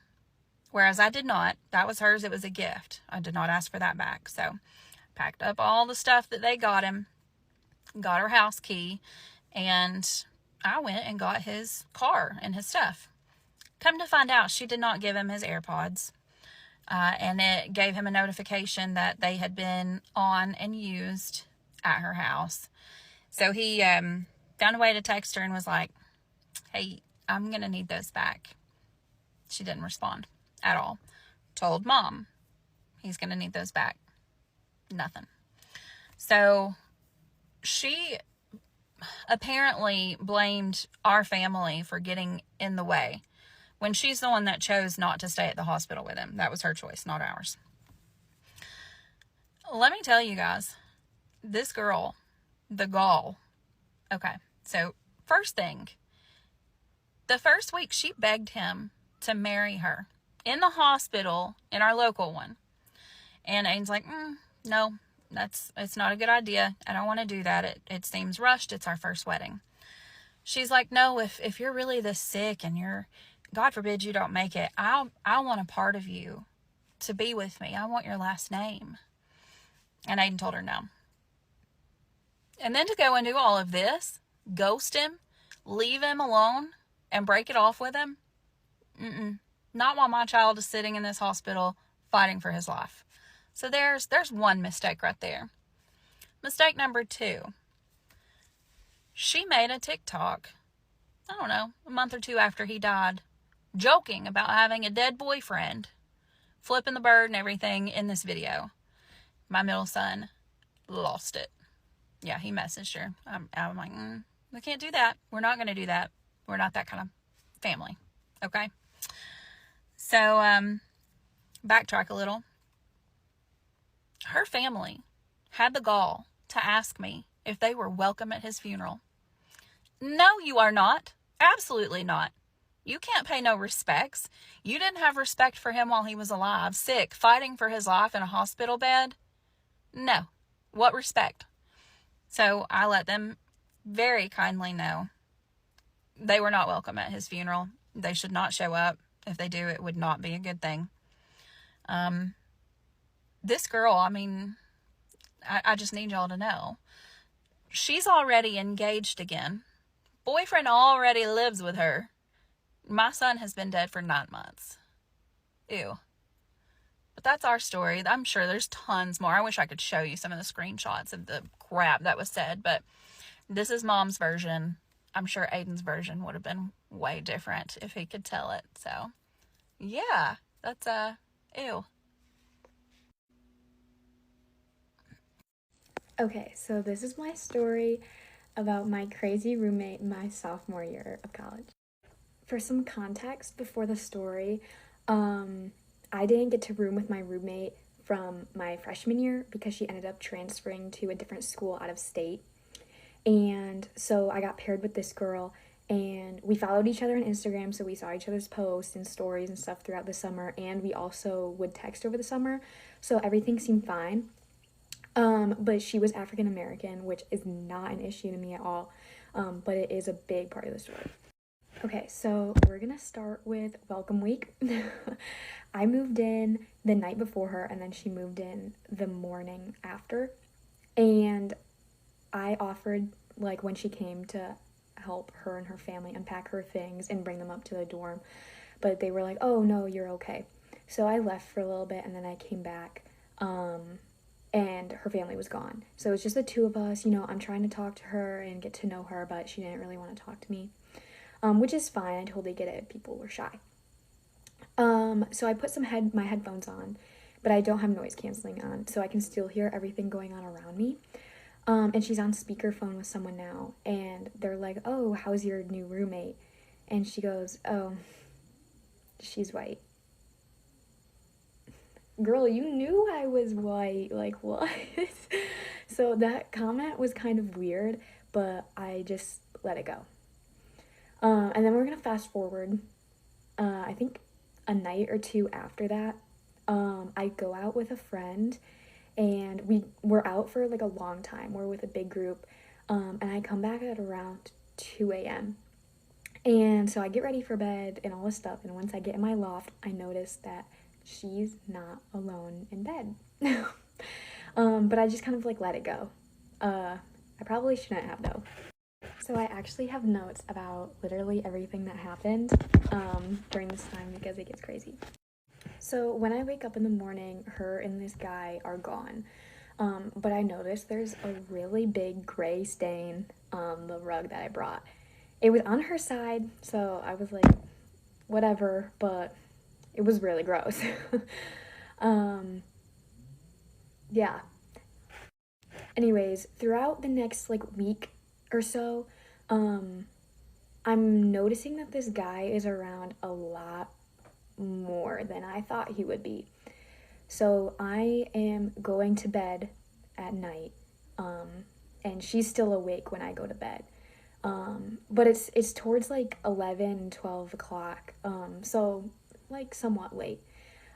whereas I did not. That was hers. It was a gift. I did not ask for that back. So, packed up all the stuff that they got him, got her house key, and I went and got his car and his stuff. Come to find out, she did not give him his AirPods. And it gave him a notification that they had been on and used at her house. So he found a way to text her and was like, hey, I'm going to need those back. She didn't respond at all. Told mom he's going to need those back. Nothing. So she apparently blamed our family for getting in the way, when she's the one that chose not to stay at the hospital with him. That was her choice, not ours. Let me tell you guys, this girl, the gall. Okay, so first thing, the first week she begged him to marry her in the hospital, in our local one. And Aiden's like, no, it's not a good idea. I don't want to do that. It seems rushed. It's our first wedding. She's like, no, if you're really this sick and God forbid you don't make it, I want a part of you to be with me. I want your last name. And Aiden told her no. And then to go and do all of this, ghost him, leave him alone, and break it off with him? Not while my child is sitting in this hospital fighting for his life. So there's one mistake right there. Mistake number 2. She made a TikTok, I don't know, a month or 2 after he died, joking about having a dead boyfriend, flipping the bird and everything in this video. My middle son lost it. Yeah, he messaged her. I'm like, we can't do that. We're not going to do that. We're not that kind of family. Okay? So, backtrack a little. Her family had the gall to ask me if they were welcome at his funeral. No, you are not. Absolutely not. You can't pay no respects. You didn't have respect for him while he was alive, sick, fighting for his life in a hospital bed. No. What respect? So I let them very kindly know they were not welcome at his funeral. They should not show up. If they do, it would not be a good thing. This girl, I just need y'all to know. She's already engaged again. Boyfriend already lives with her. My son has been dead for 9 months. Ew. But that's our story. I'm sure there's tons more. I wish I could show you some of the screenshots of the crap that was said, but this is mom's version. I'm sure Aiden's version would have been way different if he could tell it. So, yeah, that's, ew. Okay, so this is my story about my crazy roommate in my sophomore year of college. For some context before the story, I didn't get to room with my roommate from my freshman year because she ended up transferring to a different school out of state. And so I got paired with this girl, and we followed each other on Instagram, so we saw each other's posts and stories and stuff throughout the summer, and we also would text over the summer, so everything seemed fine. But she was African American, which is not an issue to me at all, but it is a big part of the story. Okay, so we're gonna start with welcome week. I moved in the night before her, and then she moved in the morning after, and I offered, like, when she came, to help her and her family unpack her things and bring them up to the dorm, but they were like, oh no, you're okay. So I left for a little bit, and then I came back, and her family was gone. So it was just the two of us. I'm trying to talk to her and get to know her, but she didn't really want to talk to me. which is fine. I totally get it. People were shy. So I put my headphones on, but I don't have noise canceling on, so I can still hear everything going on around me. And she's on speakerphone with someone now, and they're like, "Oh, how's your new roommate?" And she goes, "Oh, she's white." Girl, you knew I was white. Like, what? So that comment was kind of weird, but I just let it go. And then we're gonna fast forward. I think a night or two after that, I go out with a friend, and we're out for like a long time. We're with a big group, and I come back at around 2 a.m. And so I get ready for bed and all this stuff, and once I get in my loft, I notice that she's not alone in bed. But I just kind of like let it go. I probably shouldn't have though. So I actually have notes about literally everything that happened during this time because it gets crazy. So when I wake up in the morning, her and this guy are gone. But I noticed there's a really big gray stain on the rug that I brought. It was on her side, so I was like, whatever, but it was really gross. Yeah. Anyways, throughout the next like week or so, I'm noticing that this guy is around a lot more than I thought he would be. So I am going to bed at night, and she's still awake when I go to bed. But it's towards like 11, 12 o'clock, so like somewhat late.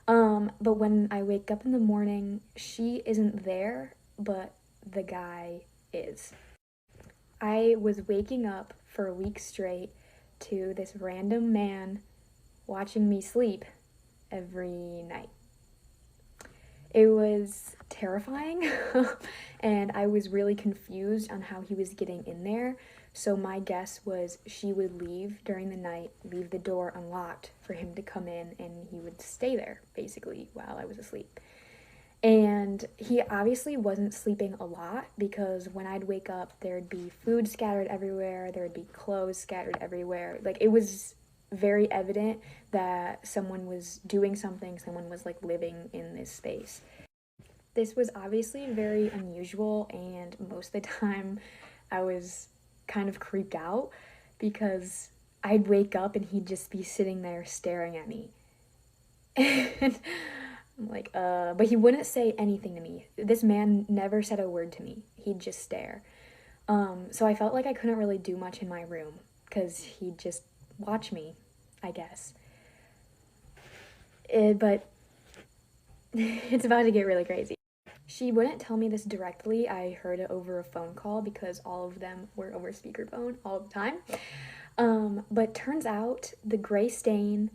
But when I wake up in the morning, she isn't there, but the guy is. I was waking up for a week straight to this random man watching me sleep every night. It was terrifying, and I was really confused on how he was getting in there. So my guess was she would leave during the night, leave the door unlocked for him to come in, and he would stay there, basically, while I was asleep. And he obviously wasn't sleeping a lot, because when I'd wake up, there'd be food scattered everywhere, there'd be clothes scattered everywhere. Like, it was very evident that someone was doing something, someone was like living in this space. This was obviously very unusual, and most of the time I was kind of creeped out because I'd wake up and he'd just be sitting there staring at me. And I'm like, but he wouldn't say anything to me. This man never said a word to me. He'd just stare. So I felt like I couldn't really do much in my room because he'd just watch me, I guess. But it's about to get really crazy. She wouldn't tell me this directly. I heard it over a phone call because all of them were over speakerphone all the time. But turns out the gray stain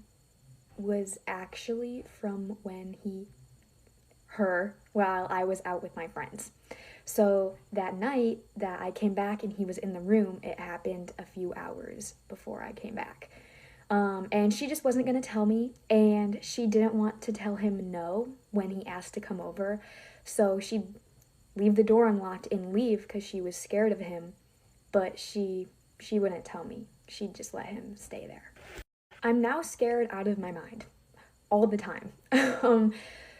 was actually from when while I was out with my friends. So that night that I came back and he was in the room, it happened a few hours before I came back. And she just wasn't going to tell me, and she didn't want to tell him no when he asked to come over. So she'd leave the door unlocked and leave because she was scared of him, but she wouldn't tell me. She'd just let him stay there. I'm now scared out of my mind all the time.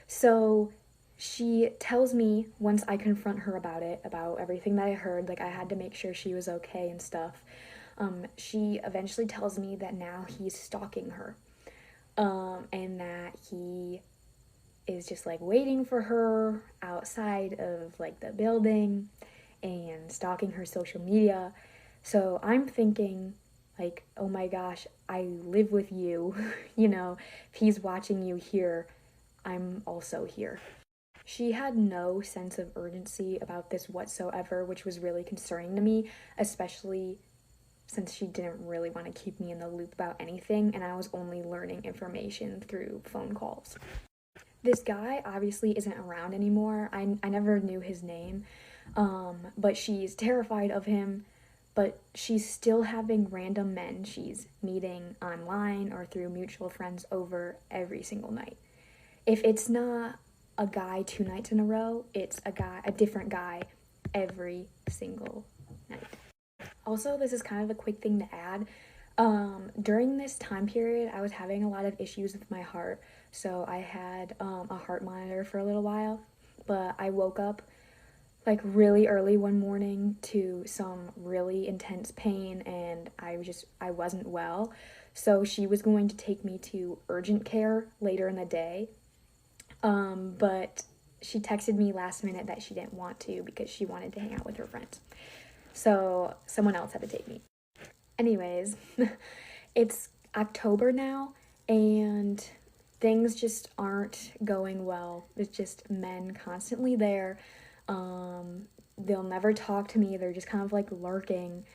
So she tells me once I confront her about it, about everything that I heard, like I had to make sure she was okay and stuff. She eventually tells me that now he's stalking her, and that he is just like waiting for her outside of like the building and stalking her social media. So I'm thinking like, oh my gosh, I live with you. You know, if he's watching you here, I'm also here. She had no sense of urgency about this whatsoever, which was really concerning to me, especially since she didn't really want to keep me in the loop about anything, and I was only learning information through phone calls. This guy obviously isn't around anymore. I never knew his name, but she's terrified of him, but she's still having random men she's meeting online or through mutual friends over every single night. If it's not a guy 2 nights in a row, it's a different guy every single night. Also, this is kind of a quick thing to add. During this time period, I was having a lot of issues with my heart, so I had a heart monitor for a little while, but I woke up like really early one morning to some really intense pain, and I wasn't well. So she was going to take me to urgent care later in the day. But she texted me last minute that she didn't want to because she wanted to hang out with her friends. So someone else had to take me. Anyways, it's October now, and things just aren't going well. It's just men constantly there. They'll never talk to me. They're just kind of like lurking.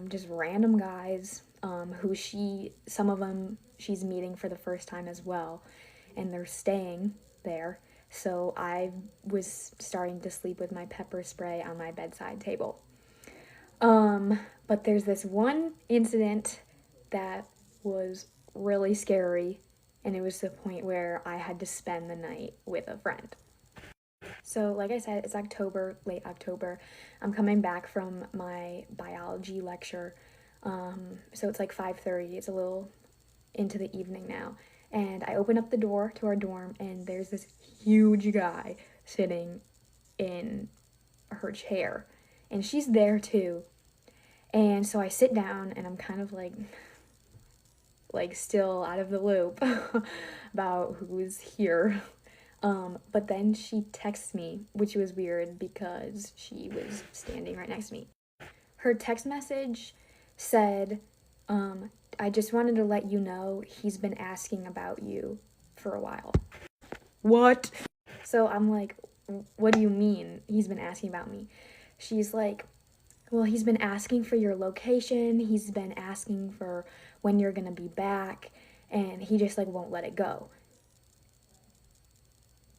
Just random guys who some of them she's meeting for the first time as well, and they're staying there. So I was starting to sleep with my pepper spray on my bedside table. But there's this one incident that was really scary, and it was the point where I had to spend the night with a friend. So like I said, it's October, late October. I'm coming back from my biology lecture. So it's like 5:30. It's a little into the evening now. And I open up the door to our dorm, and there's this huge guy sitting in her chair. And she's there too. And so I sit down, and I'm kind of like still out of the loop about who's here. But then she texts me, which was weird because she was standing right next to me. Her text message said, I just wanted to let you know he's been asking about you for a while. What? So I'm like, what do you mean he's been asking about me? She's like, well, he's been asking for your location. He's been asking for when you're gonna be back, and he just like won't let it go.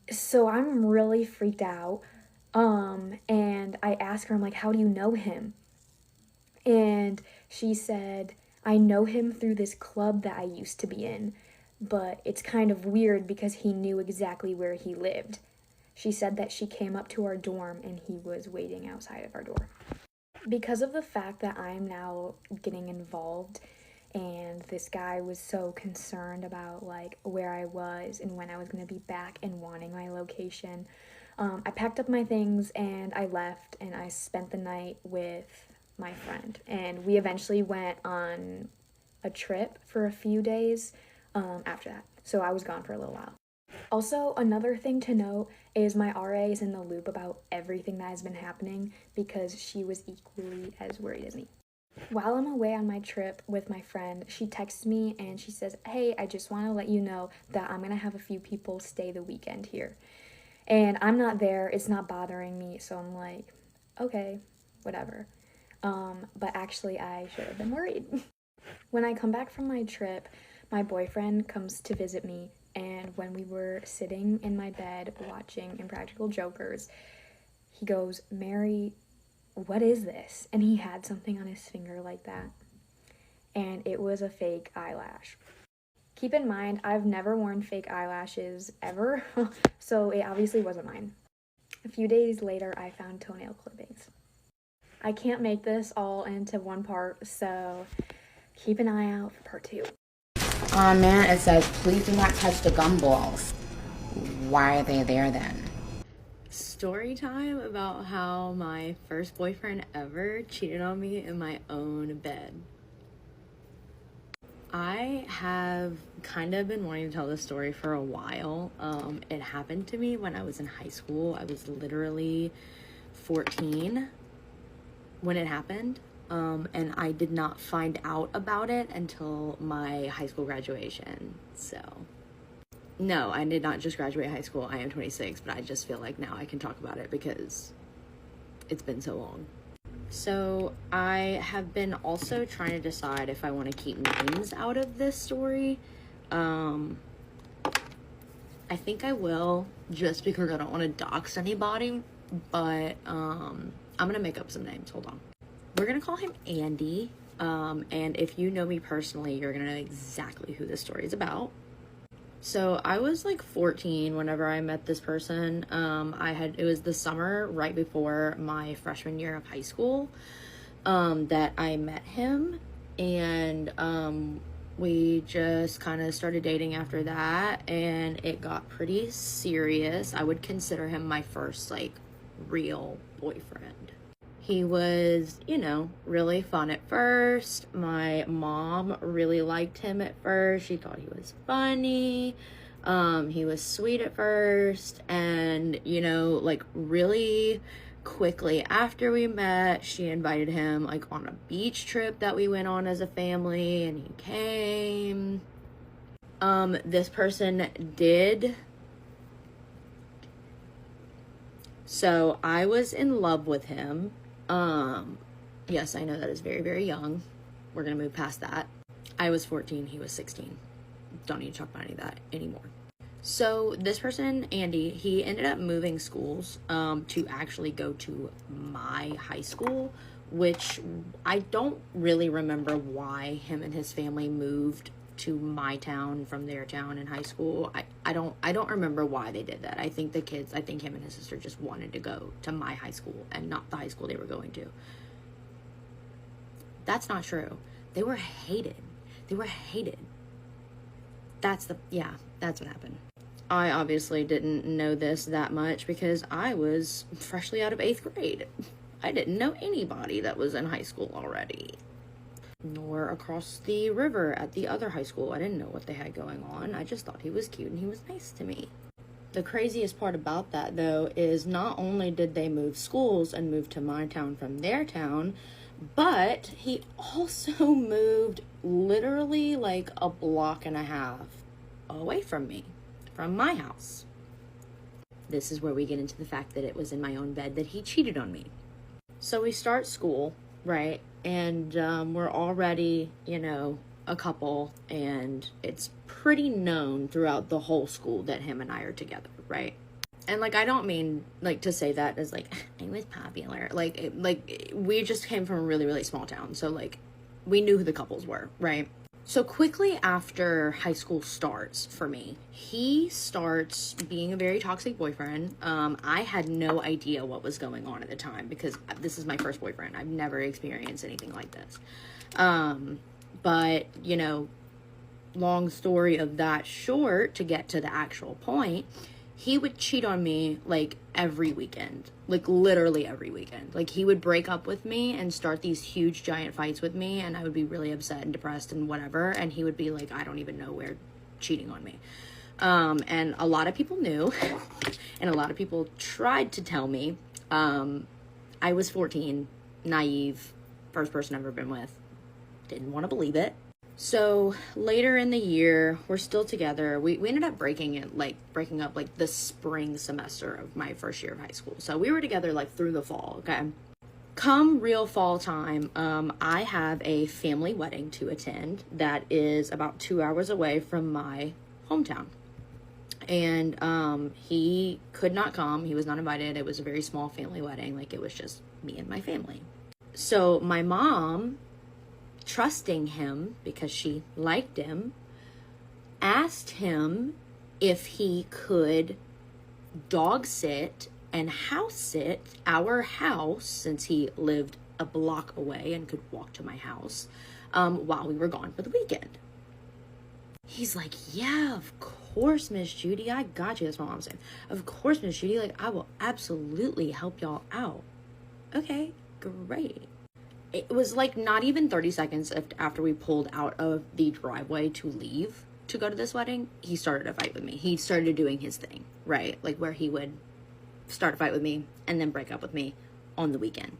So I'm really freaked out. And I asked her, I'm like, how do you know him? And she said, I know him through this club that I used to be in, but it's kind of weird because he knew exactly where he lived. She said that she came up to our dorm and he was waiting outside of our door. Because of the fact that I'm now getting involved, and this guy was so concerned about like where I was and when I was going to be back and wanting my location, I packed up my things and I left, and I spent the night with my friend, and we eventually went on a trip for a few days after that. So I was gone for a little while. Also, another thing to note is my RA is in the loop about everything that has been happening because she was equally as worried as me. While I'm away on my trip with my friend, she texts me and she says, hey, I just want to let you know that I'm going to have a few people stay the weekend here. And I'm not there, it's not bothering me, so I'm like, okay, whatever. But actually I should have been worried. When I come back from my trip, my boyfriend comes to visit me, and when we were sitting in my bed watching Impractical Jokers, he goes, Mary, what is this? And he had something on his finger like that, and it was a fake eyelash. Keep in mind, I've never worn fake eyelashes ever, so it obviously wasn't mine. A few days later, I found toenail clippings. I can't make this all into one part, so keep an eye out for part 2. Aw man, it says, please do not touch the gumballs. Why are they there then? Story time about how my first boyfriend ever cheated on me in my own bed. I have kind of been wanting to tell this story for a while. It happened to me when I was in high school. I was literally 14 when it happened. And I did not find out about it until my high school graduation. So, no, I did not just graduate high school. I am 26, but I just feel like now I can talk about it because it's been so long. So I have been also trying to decide if I want to keep names out of this story. I think I will, just because I don't want to dox anybody, but I'm gonna make up some names. Hold on. We're gonna call him Andy, and if you know me personally, you're gonna know exactly who this story is about. So I was like 14 whenever I met this person. It was the summer right before my freshman year of high school that I met him, And we just kind of started dating after that, and it got pretty serious. I would consider him my first like real boyfriend. He was, you know, really fun at first. My mom really liked him at first. She thought he was funny. He was sweet at first, and, you know, like really quickly after we met, she invited him like on a beach trip that we went on as a family, and he came. This person did. So I was in love with him. Yes, I know that is very, very young. We're gonna move past that. I was 14, he was 16. Don't need to talk about any of that anymore. So this person, Andy, he ended up moving schools to actually go to my high school, which I don't really remember why him and his family moved to my town from their town in high school. I don't remember why they did that. I think him and his sister just wanted to go to my high school and not the high school they were going to. That's not true. They were hated. That's what happened. I obviously didn't know this that much because I was freshly out of 8th grade. I didn't know anybody that was in high school already. Nor across the river at the other high school. I didn't know what they had going on. I just thought he was cute and he was nice to me. The craziest part about that, though, is not only did they move schools and move to my town from their town, but he also moved literally like a block and a half away from me, from my house. This is where we get into the fact that it was in my own bed that he cheated on me. So we start school, right? And we're already, you know, a couple, and it's pretty known throughout the whole school that him and I are together, right? And like, I don't mean like to say that as like I was popular. Like we just came from a really, really small town, so like we knew who the couples were, right? So quickly after high school starts for me, he starts being a very toxic boyfriend. I had no idea what was going on at the time because this is my first boyfriend. I've never experienced anything like this. But, you know, long story of that short, to get to the actual point, he would cheat on me like every weekend, like literally every weekend. Like he would break up with me and start these huge giant fights with me, and I would be really upset and depressed and whatever, and he would be like, I don't even know where, cheating on me. And a lot of people knew and a lot of people tried to tell me. I was 14, naive, first person I've ever been with, didn't want to believe it. So later in the year, we're still together. We ended up breaking up like the spring semester of my first year of high school. So we were together like through the fall, okay? Come real fall time, I have a family wedding to attend that is about 2 hours away from my hometown. And he could not come. He was not invited. It was a very small family wedding. Like it was just me and my family. So my mom, trusting him because she liked him, asked him if he could dog sit and house sit our house, since he lived a block away and could walk to my house, while we were gone for the weekend. He's like, yeah, of course, Miss Judy, I got you. That's what my mom said. Of course, Miss Judy, like I will absolutely help y'all out. Okay, great. It was like not even 30 seconds after we pulled out of the driveway to leave to go to this wedding, he started a fight with me. He started doing his thing, right? Like where he would start a fight with me and then break up with me on the weekend.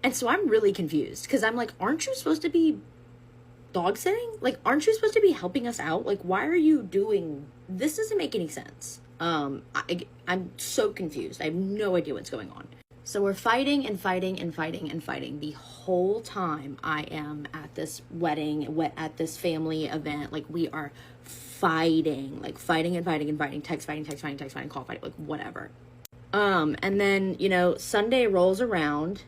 And so I'm really confused because I'm like, aren't you supposed to be dog sitting? Like, aren't you supposed to be helping us out? Like, why are you doing this? Doesn't make any sense. I'm so confused. I have no idea what's going on. So we're fighting and fighting and fighting and fighting the whole time I am at this wedding, at this family event. Like we are fighting, like fighting and fighting and fighting, text fighting, call fighting, like whatever. And then, you know, Sunday rolls around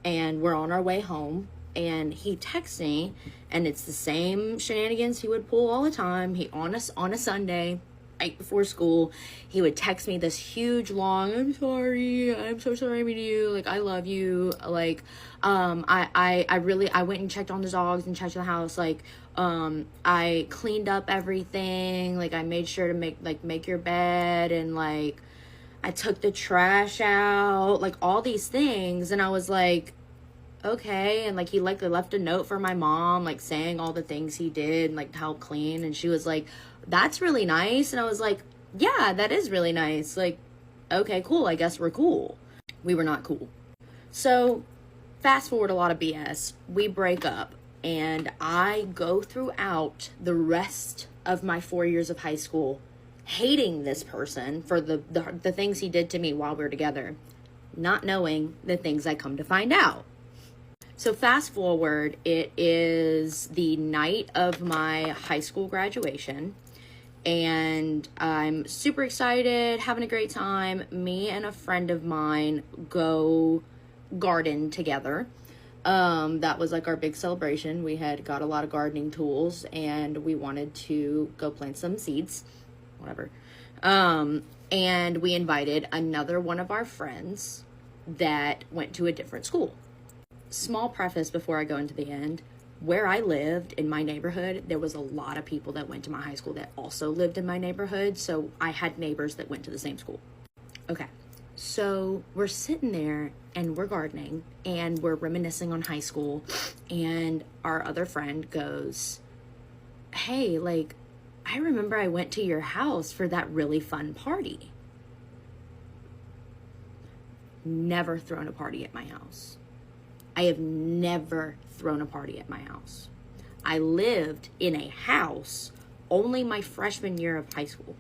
and we're on our way home and he texts me and it's the same shenanigans he would pull all the time. On a Sunday, night before school, he would text me this huge long, I'm so sorry I mean you, like, I love you, like, I went and checked on the dogs and checked on the house, like, I cleaned up everything, like, I made sure to make your bed, and, like, I took the trash out, like, all these things. And I was like, okay. And, like, he, like, left a note for my mom, like, saying all the things he did and, like, to help clean. And she was like, that's really nice. And I was like, yeah, that is really nice. Like, okay, cool. I guess we're cool. We were not cool. So fast forward a lot of BS. We break up, and I go throughout the rest of my 4 years of high school hating this person for the things he did to me while we were together, not knowing the things I come to find out. So fast forward, it is the night of my high school graduation, and I'm super excited, having a great time. Me and a friend of mine go garden together. That was like our big celebration. We had got a lot of gardening tools, and we wanted to go plant some seeds. Whatever. And we invited another one of our friends that went to a different school. Small preface before I go into the end. Where I lived in my neighborhood, there was a lot of people that went to my high school that also lived in my neighborhood. So I had neighbors that went to the same school. Okay. So we're sitting there and we're gardening and we're reminiscing on high school. And our other friend goes, hey, like, I remember I went to your house for that really fun party. Never thrown a party at my house. I have never thrown a party at my house. I lived in a house only my freshman year of high school.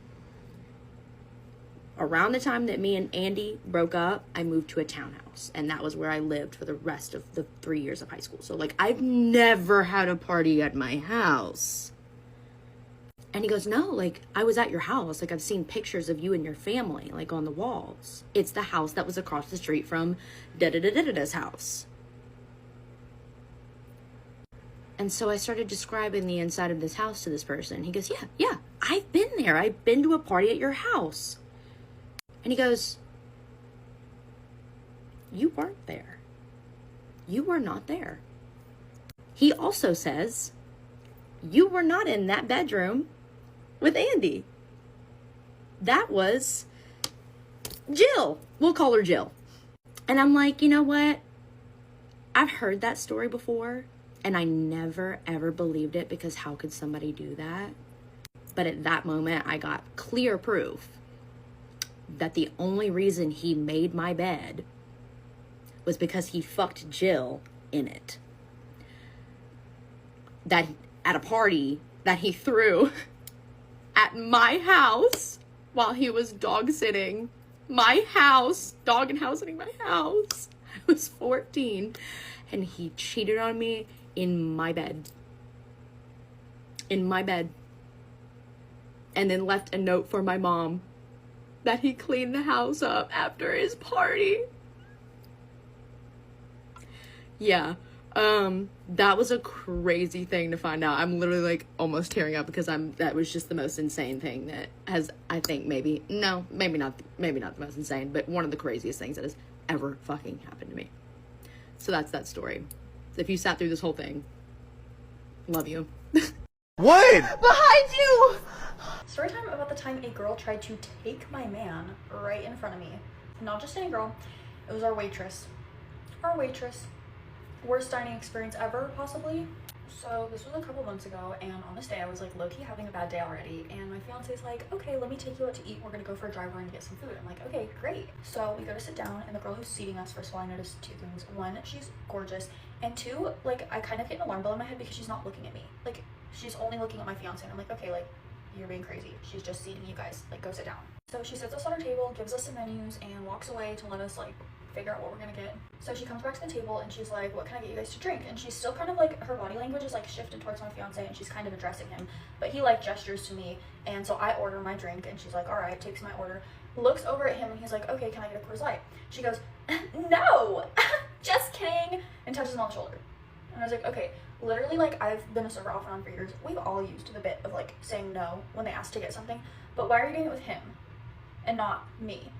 Around the time that me and Andy broke up, I moved to a townhouse, and that was where I lived for the rest of the 3 years of high school. So, like, I've never had a party at my house. And he goes, no, like, I was at your house. Like, I've seen pictures of you and your family, like, on the walls. It's the house that was across the street from da-da-da-da-da's house. And so I started describing the inside of this house to this person. He goes, yeah, I've been there. I've been to a party at your house. And he goes, you weren't there. You were not there. He also says, you were not in that bedroom with Andy. That was Jill. We'll call her Jill. And I'm like, you know what? I've heard that story before, and I never, ever believed it, because how could somebody do that? But at that moment, I got clear proof that the only reason he made my bed was because he fucked Jill in it. That at a party that he threw at my house while he was dog sitting my house, dog and house sitting my house. I was 14, and he cheated on me in my bed. In my bed. And then left a note for my mom that he cleaned the house up after his party. Yeah. That was a crazy thing to find out. I'm literally like almost tearing up, because that was just the most insane thing that has, I think maybe not the most insane, but one of the craziest things that has ever fucking happened to me. So that's that story. So if you sat through this whole thing, love you. What? Behind you! Storytime about the time a girl tried to take my man right in front of me. Not just any girl, it was our waitress. Our waitress. Worst dining experience ever, possibly. So this was a couple months ago, and on this day I was like low-key having a bad day already, and my fiance's like, okay, let me take you out to eat, we're gonna go for a drive around and get some food. I'm like, okay, great. So we go to sit down, and the girl who's seating us, first of all, I noticed two things. One, she's gorgeous, and two, like, I kind of get an alarm bell in my head because she's not looking at me. Like, she's only looking at my fiance, and I'm like, okay, like, you're being crazy. She's just seating you guys, like, go sit down. So she sits us on our table, gives us some menus, and walks away to let us, like, figure out what we're gonna get. So she comes back to the table and she's like, what can I get you guys to drink? And she's still kind of like, her body language is like shifted towards my fiance, and she's kind of addressing him, but he like gestures to me, and so I order my drink, and she's like, all right, takes my order, looks over at him, and he's like, okay, can I get a Coors Light? She goes, no, just kidding, and touches him on the shoulder. And I was like, okay, literally, like, I've been a server off and on for years. We've all used the bit of, like, saying no when they ask to get something, but why are you doing it with him and not me?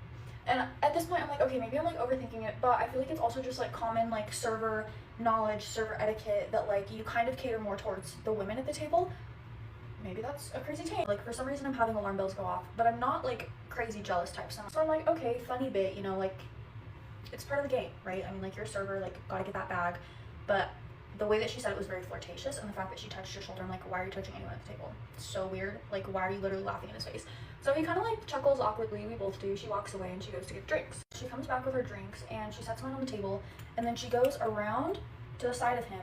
And at this point, I'm like, okay, maybe I'm, like, overthinking it, but I feel like it's also just, like, common, like, server knowledge, server etiquette, that, like, you kind of cater more towards the women at the table. Maybe that's a crazy take. Like, for some reason, I'm having alarm bells go off, but I'm not, like, crazy jealous type. So I'm like, okay, funny bit, you know, like, it's part of the game, right? I mean, like, you're a server, like, gotta get that bag. But the way that she said it was very flirtatious, and the fact that she touched your shoulder, I'm like, why are you touching anyone at the table? It's so weird. Like, why are you literally laughing in his face? So he kind of, like, chuckles awkwardly. We both do. She walks away, and she goes to get drinks. She comes back with her drinks, and she sets mine on the table, and then she goes around to the side of him,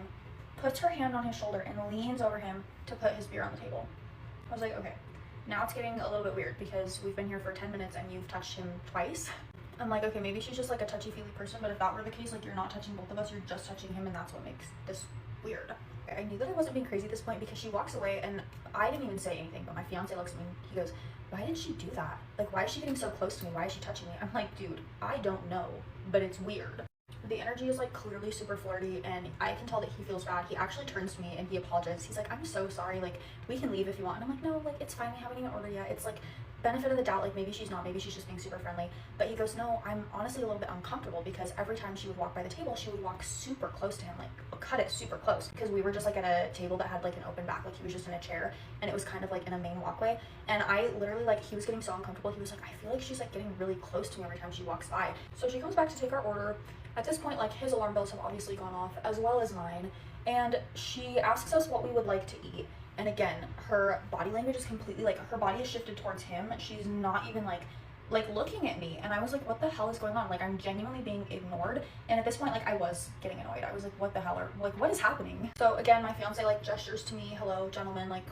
puts her hand on his shoulder, and leans over him to put his beer on the table. I was like, okay, now it's getting a little bit weird because we've been here for 10 minutes and you've touched him twice. I'm like, okay, maybe she's just like a touchy-feely person, but if that were the case, like, you're not touching both of us, you're just touching him, and that's what makes this weird. I knew that I wasn't being crazy at this point because she walks away, and I didn't even say anything, but my fiance looks at me, he goes, why did she do that? Like, why is she getting so close to me? Why is she touching me? I'm like, dude, I don't know, but it's weird. The energy is, like, clearly super flirty, and I can tell that he feels bad. He actually turns to me and he apologizes. He's like, I'm so sorry, like, we can leave if you want. And I'm like, no, like, it's fine, we haven't even ordered yet. It's like benefit of the doubt, like, maybe she's not, maybe she's just being super friendly. But he goes, no, I'm honestly a little bit uncomfortable because every time she would walk by the table, she would walk super close to him, like, cut it super close, because we were just, like, at a table that had, like, an open back, like, he was just in a chair, and it was kind of, like, in a main walkway, and I literally, like, he was getting so uncomfortable. He was like, I feel like she's, like, getting really close to me every time she walks by. So she comes back to take our order. At this point, like, his alarm bells have obviously gone off, as well as mine, and she asks us what we would like to eat. And again, her body language is completely, like, her body is shifted towards him. She's not even, like looking at me. And I was like, what the hell is going on? Like, I'm genuinely being ignored. And at this point, like, I was getting annoyed. I was like, what the hell like, what is happening? So again, my fiance, like, gestures to me, hello, gentlemen, like,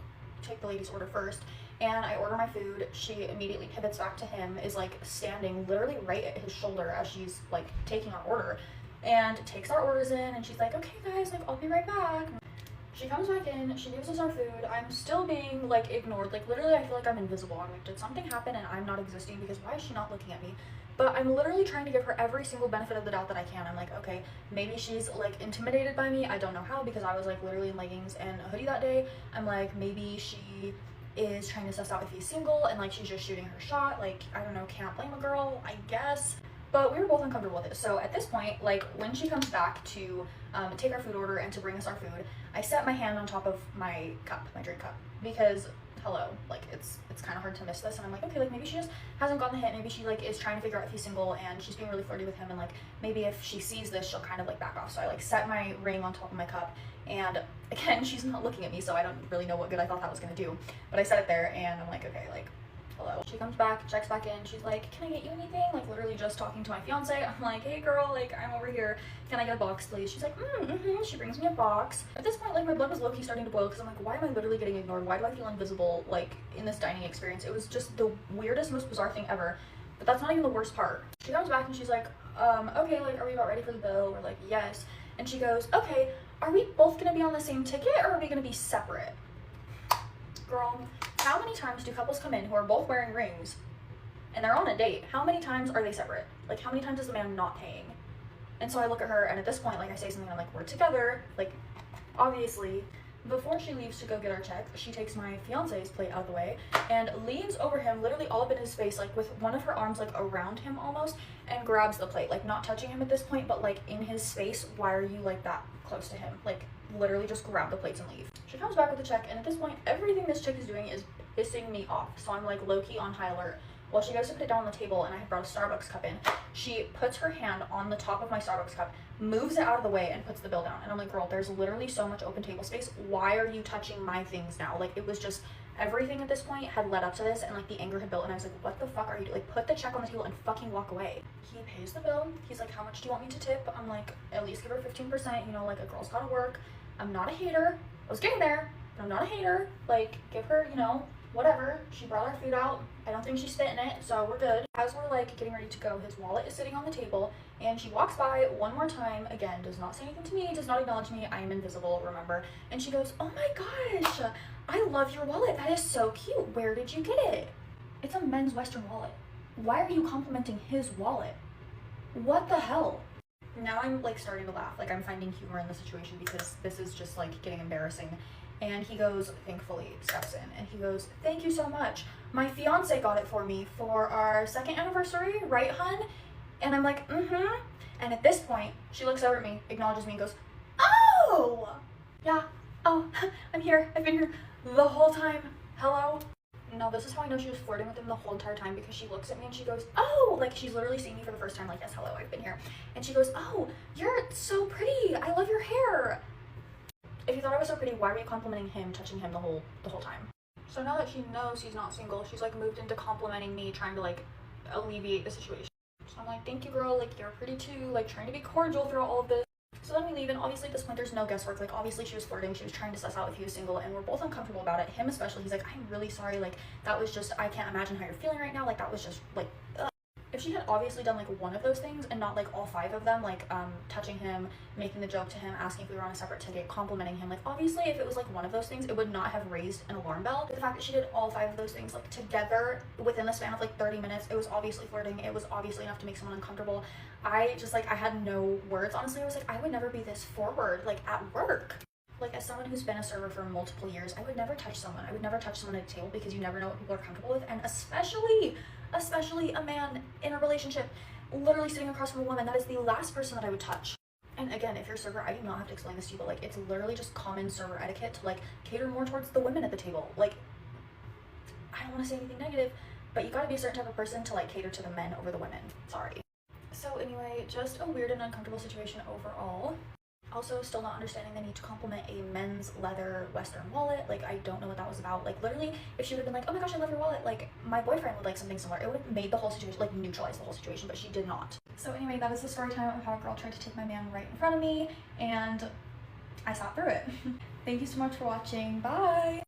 take the lady's order first. And I order my food. She immediately pivots back to him, is, like, standing literally right at his shoulder as she's, like, taking our order, and takes our orders in, and she's like, okay guys, like, I'll be right back. She comes back in, she gives us our food. I'm still being, like, ignored. Like, literally, I feel like I'm invisible. I'm like, did something happen and I'm not existing? Because why is she not looking at me? But I'm literally trying to give her every single benefit of the doubt that I can. I'm like, okay, maybe she's, like, intimidated by me. I don't know how, because I was, like, literally in leggings and a hoodie that day. I'm like, maybe she is trying to suss out if he's single and, like, she's just shooting her shot. Like, I don't know, can't blame a girl, I guess. But we were both uncomfortable with it. So at this point, like, when she comes back to take our food order and to bring us our food, I set my hand on top of my cup, my drink cup, because hello, like, it's kind of hard to miss this. And I'm like, okay, like, maybe she just hasn't gotten the hint. Maybe she, like, is trying to figure out if he's single and she's being really flirty with him, and, like, maybe if she sees this, she'll kind of, like, back off. So I, like, set my ring on top of my cup, and again, she's not looking at me, so I don't really know what good I thought that was gonna do, but I set it there, and I'm like, okay, like, hello. She comes back, checks back in, she's like, can I get you anything? Like, literally just talking to my fiance. I'm like, hey girl, like, I'm over here, can I get a box please? She's like, she brings me a box. At this point, like, my blood was low-key starting to boil, because I'm like, why am I literally getting ignored? Why do I feel invisible, like, in this dining experience? It was just the weirdest, most bizarre thing ever. But that's not even the worst part. She comes back and she's like, okay, like, are we about ready for the bill? We're like, yes. And she goes, okay, are we both gonna be on the same ticket, or are we gonna be separate? Girl, how many times do couples come in who are both wearing rings and they're on a date? How many times are they separate? Like, how many times is the man not paying? And so I look at her, and at this point, like, I say something, I'm like, we're together. Like, obviously, before she leaves to go get our check, she takes my fiance's plate out of the way and leans over him, literally all up in his face, like, with one of her arms, like, around him almost, and grabs the plate, like, not touching him at this point, but, like, in his face. Why are you, like, that close to him? Like, literally just grab the plates and leave. She comes back with the check, and at this point, everything this chick is doing is pissing me off. So I'm, like, low-key on high alert. While she goes to put it down on the table, and I had brought a Starbucks cup in, she puts her hand on the top of my Starbucks cup, moves it out of the way, and puts the bill down. And I'm like, girl, there's literally so much open table space. Why are you touching my things now? Like, it was just, everything at this point had led up to this, and, like, the anger had built, and I was like, what the fuck are you doing? Like, put the check on the table and fucking walk away. He pays the bill. He's like, how much do you want me to tip? I'm like, at least give her 15%. You know, like, a girl's gotta work. I'm not a hater. I was getting there, but I'm not a hater. Like, give her, you know, whatever. She brought our food out. I don't think she's spit in it, so we're good. As we're, like, getting ready to go, his wallet is sitting on the table, and she walks by one more time, again, does not say anything to me, does not acknowledge me. I am invisible, remember? And she goes, oh my gosh, I love your wallet. That is so cute. Where did you get it? It's a men's Western wallet. Why are you complimenting his wallet? What the hell? Now I'm like starting to laugh, like I'm finding humor in the situation because this is just like getting embarrassing. And he goes, thankfully steps in, and he goes, "Thank you so much. My fiance got it for me for our 2nd anniversary, right, hun?" And I'm like, "Mm-hmm." And at this point, she looks over at me, acknowledges me, and goes, "Oh, yeah, oh, I'm here. I've been here the whole time. Hello." No, this is how I know she was flirting with him the whole entire time, because she looks at me and she goes, "Oh," like she's literally seeing me for the first time, like, "Yes, hello, I've been here." And she goes, "Oh, you're so pretty. I love your hair." If you thought I was so pretty, why were you complimenting him, touching him the whole time? So now that she knows he's not single, she's like moved into complimenting me, trying to like alleviate the situation. So I'm like, "Thank you, girl, like you're pretty too," like trying to be cordial throughout all of this. So then we leave, and obviously at this point there's no guesswork. Like obviously she was flirting, she was trying to suss out if he was single, and we're both uncomfortable about it. Him especially, he's like, "I'm really sorry, like that was just, I can't imagine how you're feeling right now, like that was just like ugh." If she had obviously done like one of those things and not like all 5 of them, like touching him, making the joke to him, asking if we were on a separate ticket, complimenting him, like obviously if it was like one of those things, it would not have raised an alarm bell. But the fact that she did all 5 of those things like together within the span of like 30 minutes, it was obviously flirting, it was obviously enough to make someone uncomfortable. I just like, I had no words, honestly. I was like, I would never be this forward like at work. Like as someone who's been a server for multiple years, I would never touch someone. I would never touch someone at a table, because you never know what people are comfortable with, and especially a man in a relationship, literally sitting across from a woman. That is the last person that I would touch. And again, if you're a server, I do not have to explain this to you, but like it's literally just common server etiquette to like cater more towards the women at the table. Like, I don't want to say anything negative, but you gotta be a certain type of person to like cater to the men over the women. Sorry. So anyway, just a weird and uncomfortable situation overall. Also, still not understanding the need to compliment a men's leather Western wallet. Like, I don't know what that was about. Like, literally, if she would have been like, "Oh my gosh, I love your wallet," like, my boyfriend would like something similar. It would have made the whole situation, like, neutralized the whole situation, but she did not. So anyway, that is the story time of how a girl tried to take my man right in front of me, and I sat through it. Thank you so much for watching. Bye!